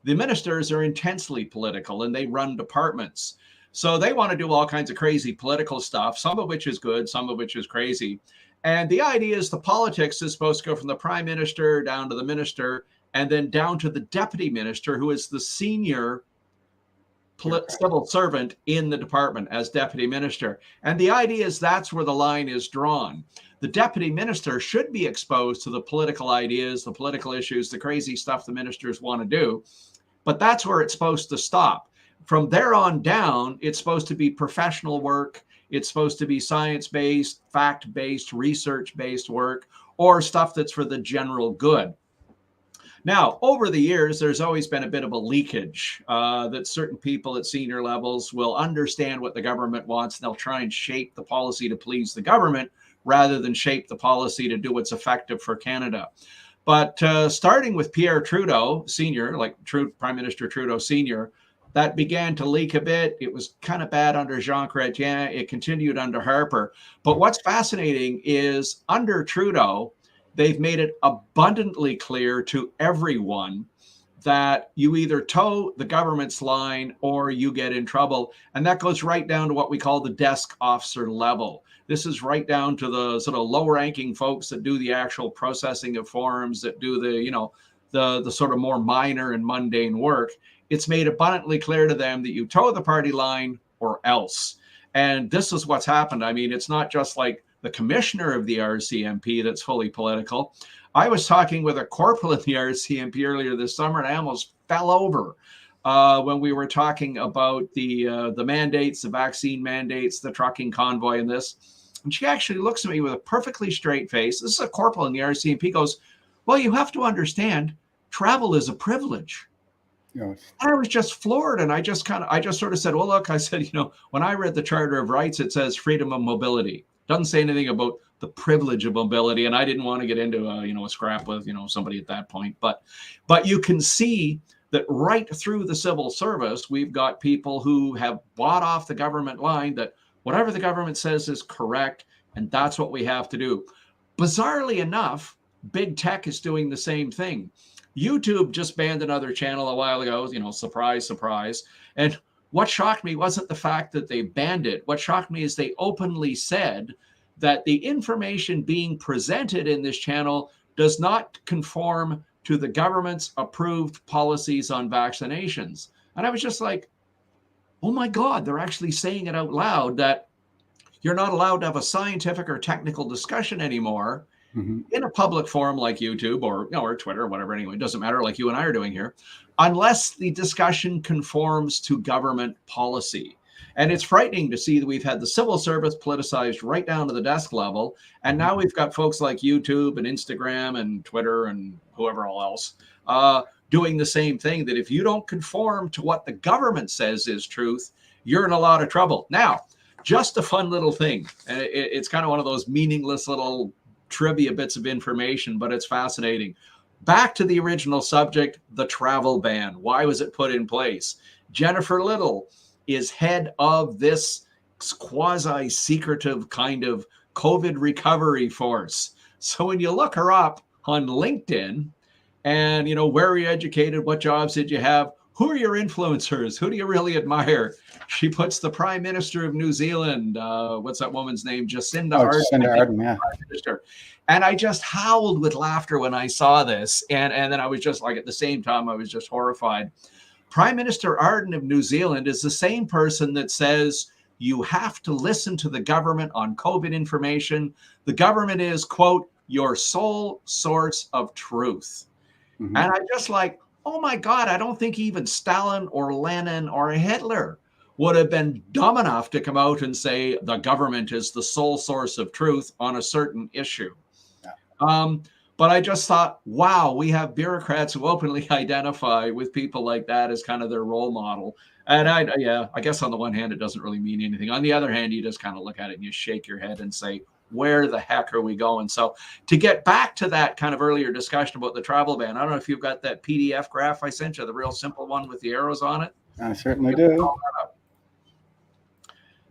The ministers are intensely political, and they run departments. So they want to do all kinds of crazy political stuff, some of which is good, some of which is crazy. And the idea is the politics is supposed to go from the prime minister down to the minister, and then down to the deputy minister, who is the senior civil servant in the department as deputy minister. And the idea is that's where the line is drawn. The deputy minister should be exposed to the political ideas, the political issues, the crazy stuff the ministers want to do. But that's where it's supposed to stop. From there on down, it's supposed to be professional work. It's supposed to be science-based, fact-based, research-based work, or stuff that's for the general good. Now, over the years, there's always been a bit of a leakage that certain people at senior levels will understand what the government wants, and they'll try and shape the policy to please the government rather than shape the policy to do what's effective for Canada. But starting with Pierre Trudeau Sr., like Prime Minister Trudeau Sr., that began to leak a bit. It was kind of bad under Jean Chrétien. It continued under Harper. But what's fascinating is, under Trudeau, they've made it abundantly clear to everyone that you either toe the government's line or you get in trouble. And that goes right down to what we call the desk officer level. This is right down to the sort of low-ranking folks that do the actual processing of forms, that do the sort of more minor and mundane work. It's made abundantly clear to them that you toe the party line or else. And this is what's happened. I mean, it's not just like the commissioner of the RCMP that's fully political. I was talking with a corporal in the RCMP earlier this summer, and I almost fell over when we were talking about the mandates, the vaccine mandates, the trucking convoy, and this. And she actually looks at me with a perfectly straight face. This is a corporal in the RCMP, goes, "Well, you have to understand, travel is a privilege." Yes. I was just floored, and I just sort of said, "Well, look," I said, when I read the Charter of Rights, it says freedom of mobility. Doesn't say anything about the privilege of mobility, and I didn't want to get into a scrap with somebody at that point. But you can see that right through the civil service, we've got people who have bought off the government line that whatever the government says is correct, and that's what we have to do. Bizarrely enough, big tech is doing the same thing. YouTube just banned another channel a while ago, you know, surprise, surprise. And what shocked me wasn't the fact that they banned it. What shocked me is they openly said that the information being presented in this channel does not conform to the government's approved policies on vaccinations. And I was just like, oh my God, they're actually saying it out loud that you're not allowed to have a scientific or technical discussion anymore in a public forum like YouTube or, you know, or Twitter or whatever. Anyway, it doesn't matter, like you and I are doing here, unless the discussion conforms to government policy. And it's frightening to see that we've had the civil service politicized right down to the desk level. And now we've got folks like YouTube and Instagram and Twitter and whoever else doing the same thing, that if you don't conform to what the government says is truth, you're in a lot of trouble. Now, just a fun little thing. It's kind of one of those meaningless little trivia bits of information, but it's fascinating. Back to the original subject, the travel ban. Why was it put in place? Jennifer Little is head of this quasi-secretive kind of COVID recovery force. So when you look her up on LinkedIn and, you know, where are you educated? What jobs did you have? Who are your influencers? Who do you really admire? She puts the Prime Minister of New Zealand, what's that woman's name? Jacinda Ardern. Jacinda Ardern, yeah. Prime Minister. And I just howled with laughter when I saw this. And then I was just like, at the same time, I was just horrified. Prime Minister Ardern of New Zealand is the same person that says you have to listen to the government on COVID information. The government is, quote, your sole source of truth. And I just like, oh my God, I don't think even Stalin or Lenin or Hitler would have been dumb enough to come out and say the government is the sole source of truth on a certain issue. Yeah. But I just thought, wow, we have bureaucrats who openly identify with people like that as kind of their role model. And I guess on the one hand, it doesn't really mean anything. On the other hand, you just kind of look at it and you shake your head and say, where the heck are we going? So to get back to that kind of earlier discussion about the travel ban, I don't know if you've got that PDF graph I sent you, the real simple one with the arrows on it. I certainly do.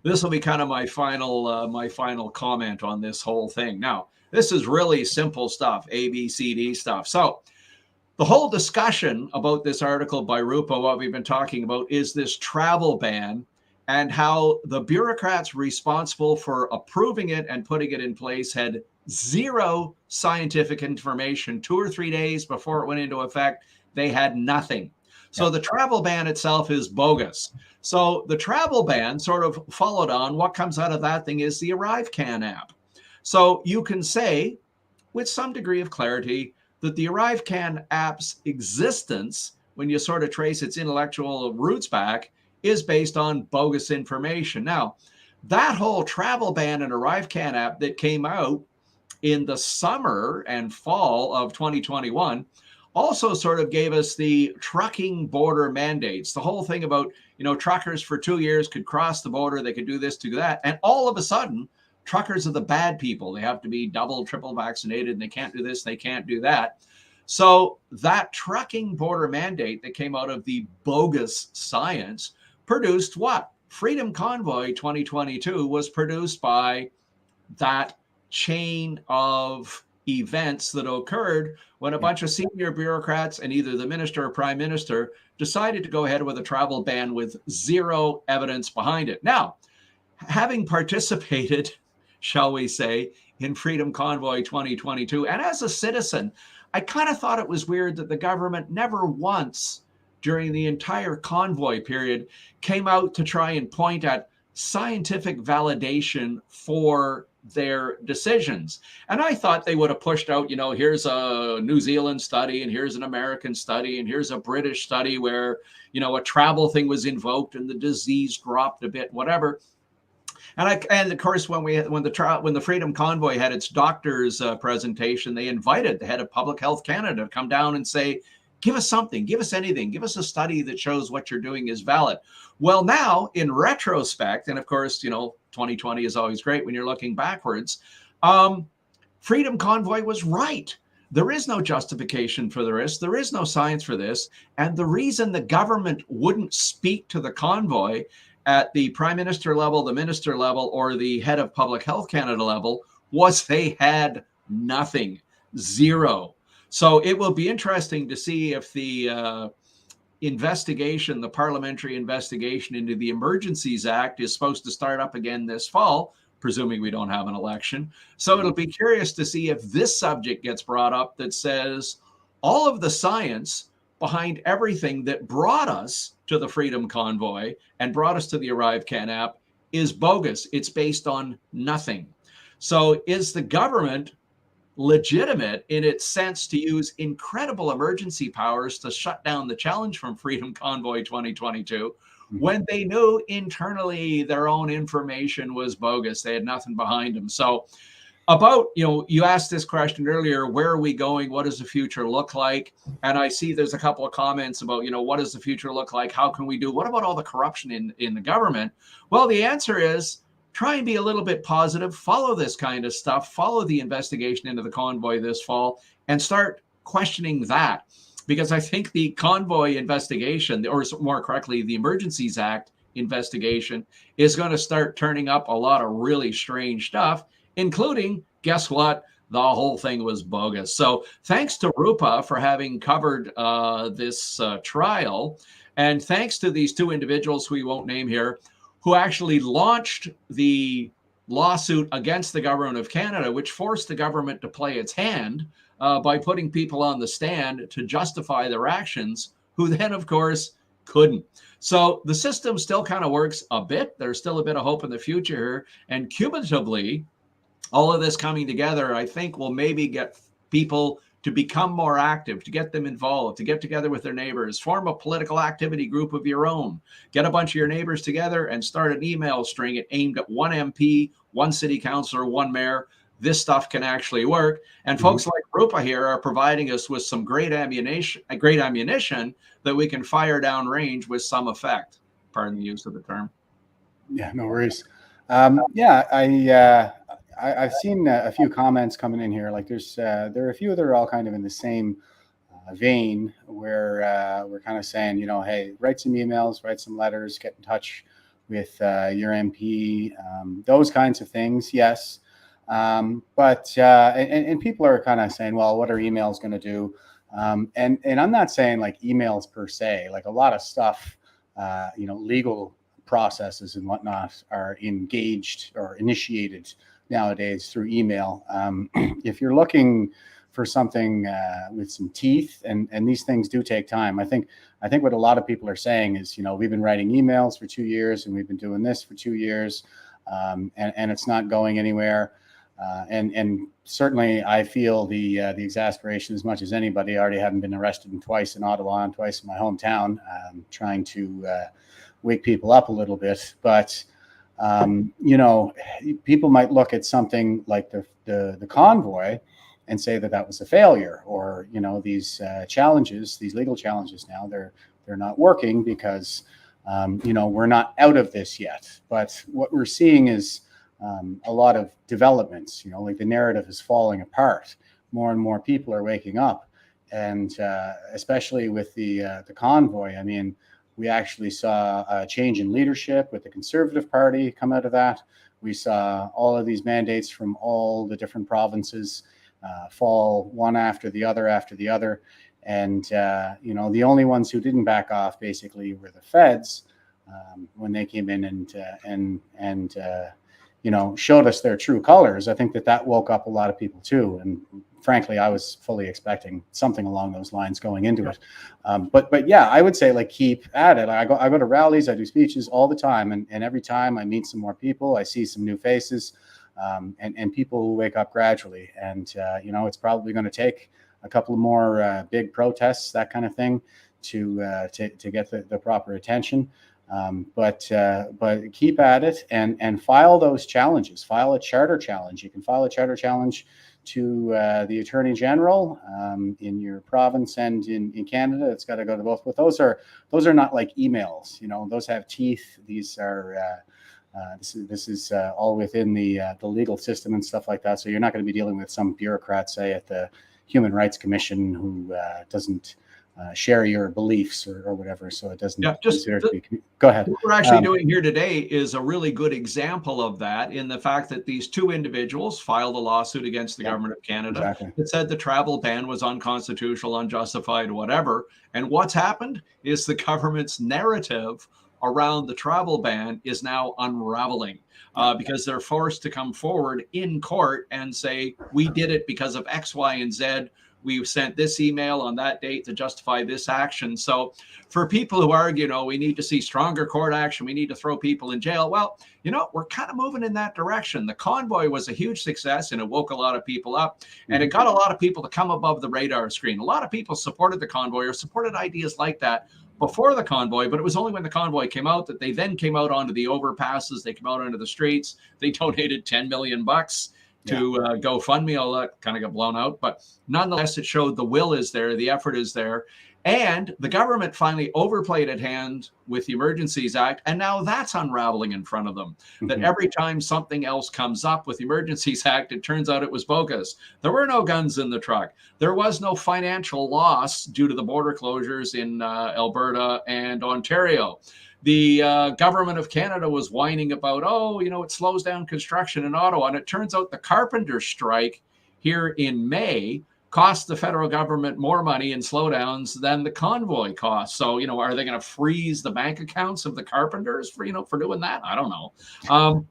This will be kind of my final comment on this whole thing. Now, this is really simple stuff, A, B, C, D stuff. So the whole discussion about this article by Rupa, what we've been talking about, is this travel ban and how the bureaucrats responsible for approving it and putting it in place had zero scientific information. 2 or 3 days before it went into effect, they had nothing. So the travel ban itself is bogus. So the travel ban sort of followed on. What comes out of that thing is the ArriveCan app. So you can say with some degree of clarity that the ArriveCan app's existence, when you sort of trace its intellectual roots back, is based on bogus information. Now, that whole travel ban and ArriveCan app that came out in the summer and fall of 2021 also sort of gave us the trucking border mandates. The whole thing about, you know, truckers for 2 years could cross the border, they could do this, do that. And all of a sudden, truckers are the bad people. They have to be double, triple vaccinated, and they can't do this, they can't do that. So that trucking border mandate that came out of the bogus science produced what? Freedom Convoy 2022 was produced by that chain of events that occurred when a bunch of senior bureaucrats and either the minister or prime minister decided to go ahead with a travel ban with zero evidence behind it. Now, having participated, shall we say, in Freedom Convoy 2022, and as a citizen, I kind of thought it was weird that the government never once during the entire convoy period came out to try and point at scientific validation for their decisions. And I thought they would have pushed out, you know, here's a New Zealand study and here's an American study and here's a British study where, you know, a travel thing was invoked and the disease dropped a bit, whatever. And of course, when the Freedom Convoy had its doctor's presentation, they invited the head of Public Health Canada to come down and say, give us something, give us anything, give us a study that shows what you're doing is valid. Well, now in retrospect, and of course, you know, 2020 is always great when you're looking backwards, Freedom Convoy was right. There is no justification for the risk. There is no science for this. And the reason the government wouldn't speak to the convoy at the prime minister level, the minister level, or the head of Public Health Canada level was they had nothing, zero. So it will be interesting to see if the investigation, the parliamentary investigation into the Emergencies Act, is supposed to start up again this fall, presuming we don't have an election. So it'll be curious to see if this subject gets brought up that says all of the science behind everything that brought us to the Freedom Convoy and brought us to the ArriveCan app is bogus. It's based on nothing. So is the government legitimate in its sense to use incredible emergency powers to shut down the challenge from Freedom Convoy 2022 when they knew internally their own information was bogus? They had nothing behind them. So about, you asked this question earlier, where are we going? What does the future look like? And I see there's a couple of comments about, what does the future look like? How can we do? What about all the corruption in the government? Well, the answer is try and be a little bit positive, follow this kind of stuff, follow the investigation into the convoy this fall, and start questioning that. Because I think the convoy investigation, or more correctly, the Emergencies Act investigation, is going to start turning up a lot of really strange stuff, including, guess what? The whole thing was bogus. So thanks to Rupa for having covered this trial. And thanks to these two individuals who we won't name here, who actually launched the lawsuit against the government of Canada, which forced the government to play its hand by putting people on the stand to justify their actions, who then, of course, couldn't. So the system still kind of works a bit. There's still a bit of hope in the future here. And cumulatively, all of this coming together, I think, will maybe get people to become more active, to get them involved, to get together with their neighbors, form a political activity group of your own, get a bunch of your neighbors together and start an email string aimed at one MP, one city councilor, one mayor. This stuff can actually work. And folks like Rupa here are providing us with some great ammunition that we can fire down range with some effect. Pardon the use of the term. Yeah, no worries. I've seen a few comments coming in here. Like there are a few that are all kind of in the same vein where we're kind of saying, hey, write some emails, write some letters, get in touch with your MP, those kinds of things. Yes. But people are kind of saying, well, what are emails going to do? And I'm not saying like emails per se, like a lot of stuff, legal processes and whatnot are engaged or initiated nowadays through email. If you're looking for something with some teeth, and these things do take time. I think what a lot of people are saying is, we've been writing emails for 2 years and we've been doing this for 2 years, and it's not going anywhere. And certainly I feel the exasperation as much as anybody. I already haven't been arrested twice in Ottawa and twice in my hometown, trying to wake people up a little bit. But people might look at something like the convoy and say that was a failure, or these challenges, these legal challenges, now they're not working because we're not out of this yet. But what we're seeing is a lot of developments. Like the narrative is falling apart. More and more people are waking up, and especially with the convoy. I mean, we actually saw a change in leadership with the Conservative Party come out of that. We saw all of these mandates from all the different provinces fall one after the other. And, the only ones who didn't back off basically were the feds when they came in and showed us their true colors. I think that woke up a lot of people too. And frankly, I was fully expecting something along those lines going into it. But yeah, I would say keep at it. I go to rallies, I do speeches all the time. And every time I meet some more people, I see some new faces, and people who wake up gradually. And, it's probably going to take a couple of more big protests, that kind of thing, to get the proper attention. But keep at it and file those challenges. File a charter challenge. You can file a charter challenge to the Attorney General in your province and in Canada. It's got to go to both. But those are not like emails. Those have teeth. These are this is all within the legal system and stuff like that. So you're not going to be dealing with some bureaucrat, say at the Human Rights Commission, who doesn't share your beliefs or whatever. So it doesn't Yeah, consider to be. Go ahead. What we're actually doing here today is a really good example of that, in the fact that these two individuals filed a lawsuit against the government of Canada that said the travel ban was unconstitutional, unjustified, whatever. And what's happened is the government's narrative around the travel ban is now unraveling because they're forced to come forward in court and say, we did it because of X, Y, and Z. We've sent this email on that date to justify this action. So for people who argue, we need to see stronger court action, we need to throw people in jail. Well, we're kind of moving in that direction. The convoy was a huge success, and it woke a lot of people up, and it got a lot of people to come above the radar screen. A lot of people supported the convoy or supported ideas like that before the convoy, but it was only when the convoy came out that they then came out onto the overpasses. They came out onto the streets. They donated $10 million to GoFundMe. All that kind of got blown out, but nonetheless, it showed the will is there, the effort is there, and the government finally overplayed at hand with the Emergencies Act, and now that's unraveling in front of them. That every time something else comes up with the Emergencies Act, it turns out it was bogus. There were no guns in the truck. There was no financial loss due to the border closures in Alberta and Ontario. The government of Canada was whining about, it slows down construction in Ottawa. And it turns out the carpenter strike here in May cost the federal government more money in slowdowns than the convoy cost. So, are they going to freeze the bank accounts of the carpenters for doing that? I don't know.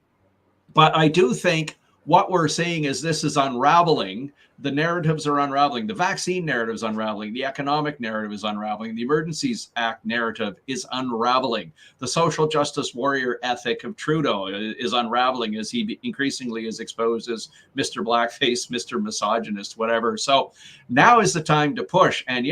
But I do think what we're seeing is this is unraveling. The narratives are unraveling. The vaccine narrative is unraveling. The economic narrative is unraveling. The Emergencies Act narrative is unraveling. The social justice warrior ethic of Trudeau is unraveling as he increasingly is exposed as Mr. Blackface, Mr. Misogynist, whatever. So now is the time to push. And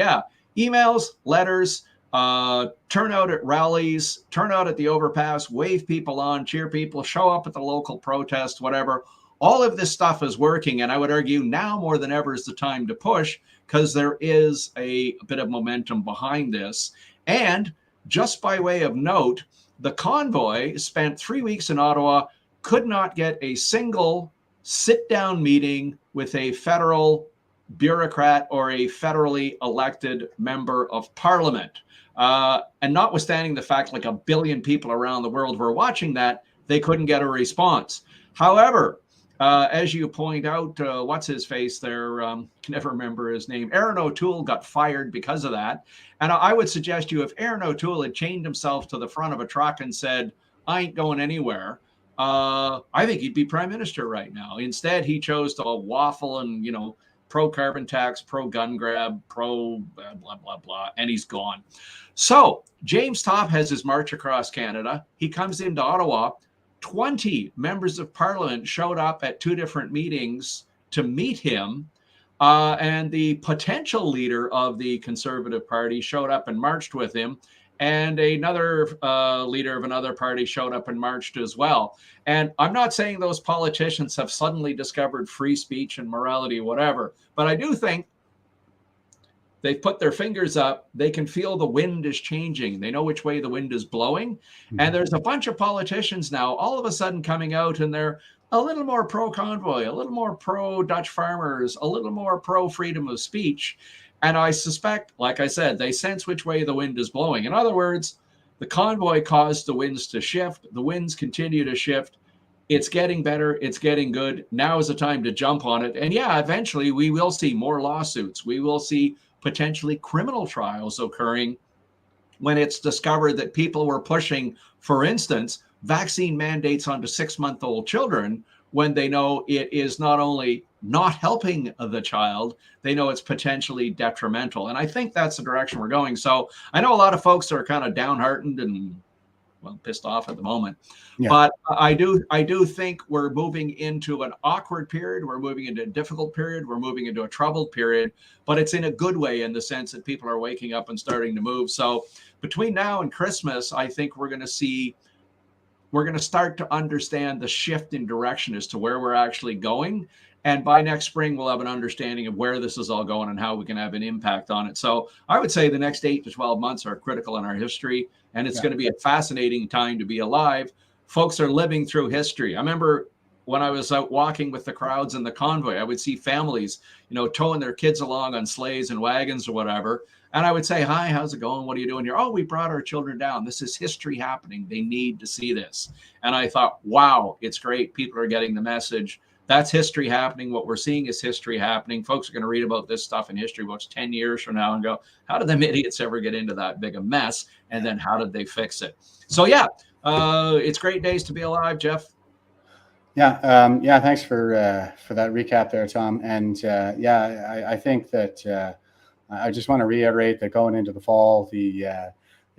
emails, letters, turn out at rallies, turn out at the overpass, wave people on, cheer people, show up at the local protest, whatever. All of this stuff is working, and I would argue now more than ever is the time to push, because there is a bit of momentum behind this. And just by way of note, the convoy spent 3 weeks in Ottawa, could not get a single sit-down meeting with a federal bureaucrat or a federally elected member of parliament. And notwithstanding the fact like 1 billion people around the world were watching that, they couldn't get a response. However, as you point out, what's his face there? Can never remember his name. Aaron O'Toole got fired because of that. And I would suggest you, if Aaron O'Toole had chained himself to the front of a truck and said, I ain't going anywhere, I think he'd be prime minister right now. Instead, he chose to waffle and, pro carbon tax, pro gun grab, pro blah, blah, blah, blah, and he's gone. So James Topp has his march across Canada. He comes into Ottawa. 20 members of parliament showed up at 2 different meetings to meet him. And the potential leader of the Conservative Party showed up and marched with him. And another leader of another party showed up and marched as well. And I'm not saying those politicians have suddenly discovered free speech and morality, whatever, but I do think they've put their fingers up. They can feel the wind is changing. They know which way the wind is blowing. Mm-hmm. And there's a bunch of politicians now all of a sudden coming out, and they're a little more pro-convoy, a little more pro-Dutch farmers, a little more pro-freedom of speech. And I suspect, like I said, they sense which way the wind is blowing. In other words, the convoy caused the winds to shift. The winds continue to shift. It's getting better. It's getting good. Now is the time to jump on it. And eventually we will see more lawsuits. We will see potentially criminal trials occurring when it's discovered that people were pushing, for instance, vaccine mandates onto 6-month-old children when they know it is not only not helping the child, they know it's potentially detrimental. And I think that's the direction we're going. So I know a lot of folks are kind of downhearted and pissed off at the moment. Yeah. But I do think we're moving into an awkward period. We're moving into a difficult period. We're moving into a troubled period, but it's in a good way in the sense that people are waking up and starting to move. So between now and Christmas, I think we're going to start to understand the shift in direction as to where we're actually going. And by next spring, we'll have an understanding of where this is all going and how we can have an impact on it. So I would say the next 8 to 12 months are critical in our history, and it's going to be a fascinating time to be alive. Folks are living through history. I remember when I was out walking with the crowds in the convoy, I would see families, towing their kids along on sleighs and wagons or whatever. And I would say, hi, how's it going? What are you doing here? Oh, we brought our children down. This is history happening. They need to see this. And I thought, wow, it's great. People are getting the message. That's history happening. What we're seeing is history happening. Folks are going to read about this stuff in history books 10 years from now and go, how did them idiots ever get into that big a mess? And then how did they fix it? So, yeah, it's great days to be alive, Jeff. Yeah, thanks for that recap there, Tom. And I think that I just want to reiterate that going into the fall, the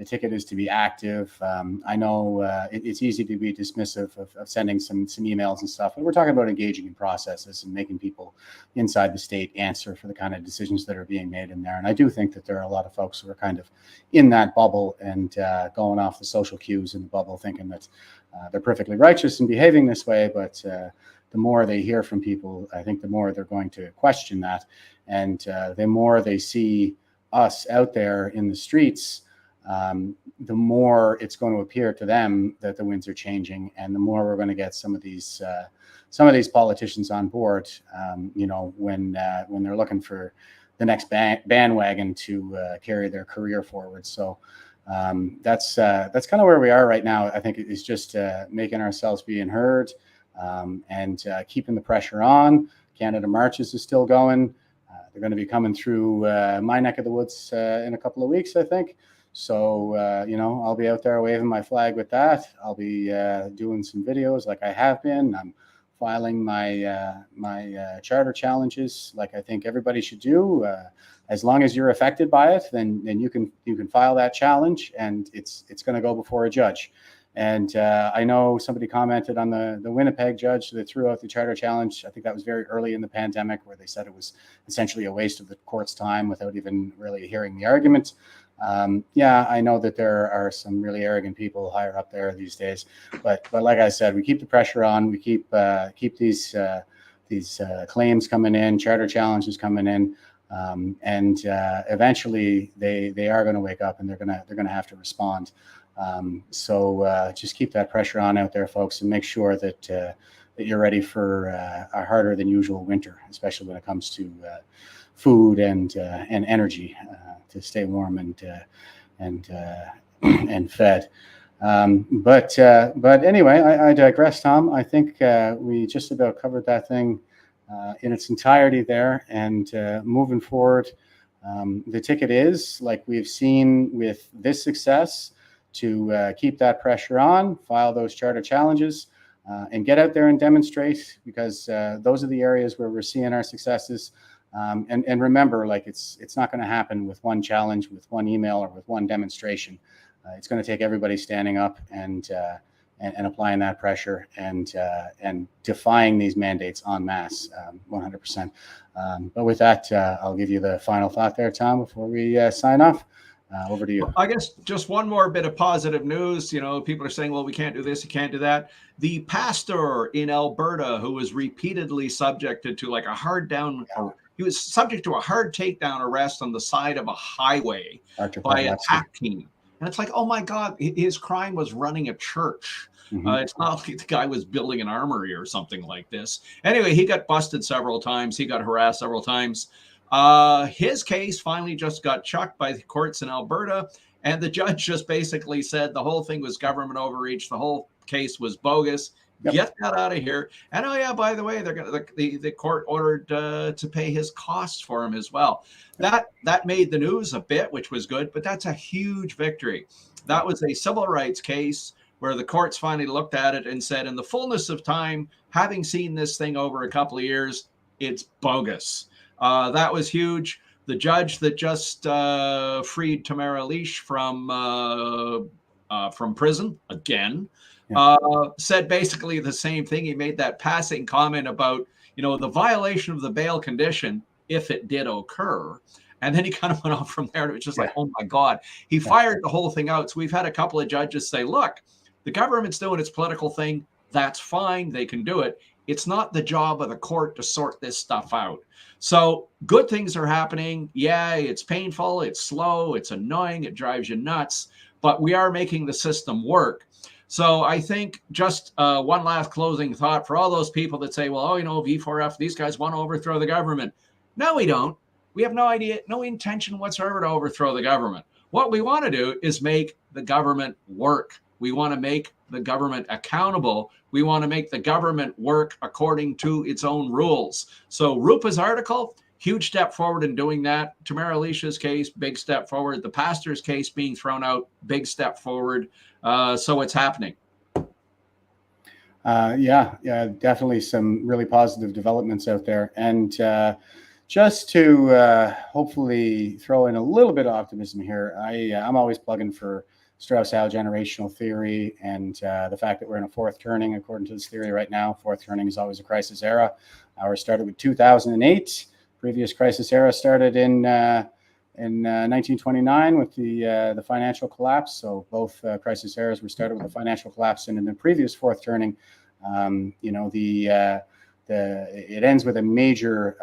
ticket is to be active. I know it's easy to be dismissive of sending some emails and stuff, but we're talking about engaging in processes and making people inside the state answer for the kind of decisions that are being made in there. And I do think that there are a lot of folks who are kind of in that bubble and going off the social cues in the bubble, thinking that they're perfectly righteous in behaving this way. But the more they hear from people, I think the more they're going to question that. And the more they see us out there in the streets, the more it's going to appear to them that the winds are changing, and the more we're going to get some of these politicians on board. When they're looking for the next bandwagon to carry their career forward. So that's kind of where we are right now. I think it's just making ourselves being heard and keeping the pressure on. Canada Marches is still going. They're going to be coming through my neck of the woods in a couple of weeks, I think. So, I'll be out there waving my flag with that. I'll be doing some videos like I have been. I'm filing my charter challenges like I think everybody should do. As long as you're affected by it, then you can file that challenge, and it's going to go before a judge. And I know somebody commented on the Winnipeg judge that threw out the charter challenge. I think that was very early in the pandemic, where they said it was essentially a waste of the court's time without even really hearing the argument. I know that there are some really arrogant people higher up there these days, but like I said, we keep the pressure on. We keep these claims coming in, charter challenges coming in, and eventually they are going to wake up, and they're going to have to respond. So just keep that pressure on out there, folks, and make sure that you're ready for a harder than usual winter, especially when it comes to food and energy to stay warm and fed. But anyway, I digress, Tom. I think we just about covered that thing in its entirety there. And moving forward, the ticket is, like we've seen with this success, to keep that pressure on, file those charter challenges, and get out there and demonstrate, because those are the areas where we're seeing our successes. And remember, like it's not going to happen with one challenge, with one email, or with one demonstration. It's going to take everybody standing up and applying that pressure and defying these mandates en masse, 100%. But with that, I'll give you the final thought there, Tom, before we sign off. Over to you. I guess just one more bit of positive news. People are saying, well, we can't do this, you can't do that. The pastor in Alberta who was repeatedly subjected to like a he was subject to a hard takedown arrest on the side of a highway by a TAC team. And it's like, oh my God, his crime was running a church. Mm-hmm. It's not like the guy was building an armory or something like this. Anyway, he got busted several times. He got harassed several times. His case finally just got chucked by the courts in Alberta, and the judge just basically said the whole thing was government overreach. The whole case was bogus. Yep. Get that out of here. And oh yeah, by the way, the court ordered to pay his costs for him as well. That made the news a bit, which was good, but that's a huge victory. That was a civil rights case where the courts finally looked at it and said, in the fullness of time, having seen this thing over a couple of years, it's bogus. That was huge. The judge that just freed Tamara Leash from prison again said basically the same thing. He made that passing comment about, the violation of the bail condition if it did occur. And then he kind of went off from there. It was just like, oh my God. He fired the whole thing out. So we've had a couple of judges say, look, the government's doing its political thing. That's fine. They can do it. It's not the job of the court to sort this stuff out. So good things are happening. Yeah, it's painful. It's slow. It's annoying. It drives you nuts. But we are making the system work. So I think just one last closing thought for all those people that say, well, oh, V4F, these guys want to overthrow the government. No, we don't. We have no idea, no intention whatsoever to overthrow the government. What we want to do is make the government work. We want to make the government accountable. We want to make the government work according to its own rules. So Rupa's article, huge step forward in doing that. Tamara Alicia's case, big step forward. The pastor's case being thrown out, big step forward. So it's happening. Yeah, definitely some really positive developments out there. And just to hopefully throw in a little bit of optimism here, I'm always plugging for Strauss-Howe generational theory and the fact that we're in a fourth turning, according to this theory right now. Fourth turning is always a crisis era. Ours started with 2008. Previous crisis era started in 1929 with the financial collapse. So both crisis eras were started with the financial collapse, and in the previous fourth turning, it ends with a major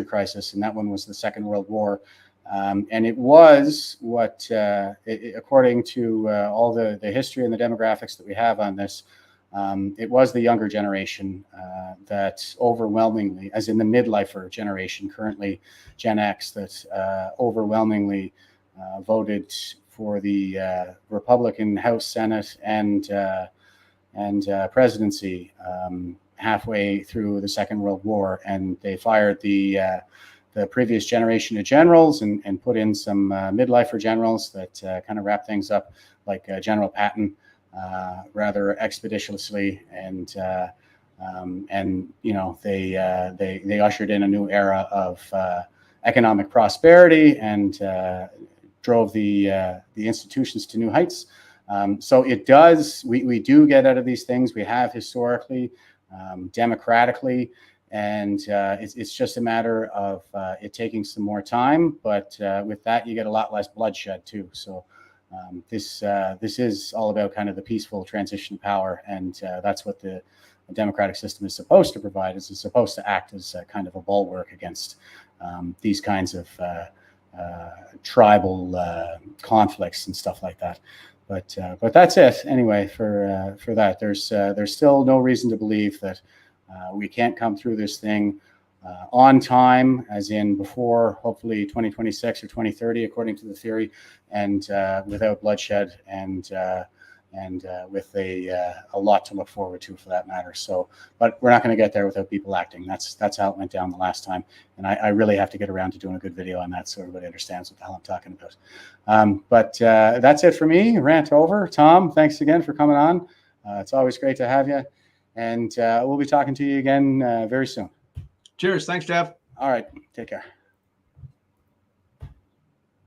crisis, and that one was the Second World War. And it was what, according to all the history and the demographics that we have on this, it was the younger generation that overwhelmingly, as in the midlifer generation, currently Gen X, that overwhelmingly voted for the Republican House, Senate, and presidency halfway through the Second World War, and they fired the previous generation of generals and put in some midlifer generals that kind of wrap things up, like General Patton, rather expeditiously, and they ushered in a new era of economic prosperity and drove the institutions to new heights. So it does. We do get out of these things. We have historically, democratically. And it's just a matter of it taking some more time, but with that, you get a lot less bloodshed too. So this is all about kind of the peaceful transition of power, and that's what the democratic system is supposed to provide. It's supposed to act as kind of a bulwark against these kinds of tribal conflicts and stuff like that. But that's it anyway for that. There's still no reason to believe that we can't come through this thing on time, as in before, hopefully 2026 or 2030, according to the theory, and without bloodshed and with a lot to look forward to, for that matter. So, but we're not going to get there without people acting. That's how it went down the last time, and I really have to get around to doing a good video on that so everybody understands what the hell I'm talking about. But that's it for me. Rant over. Tom, thanks again for coming on. It's always great to have you. And we'll be talking to you again very soon. Cheers. Thanks, Jeff. All right. Take care.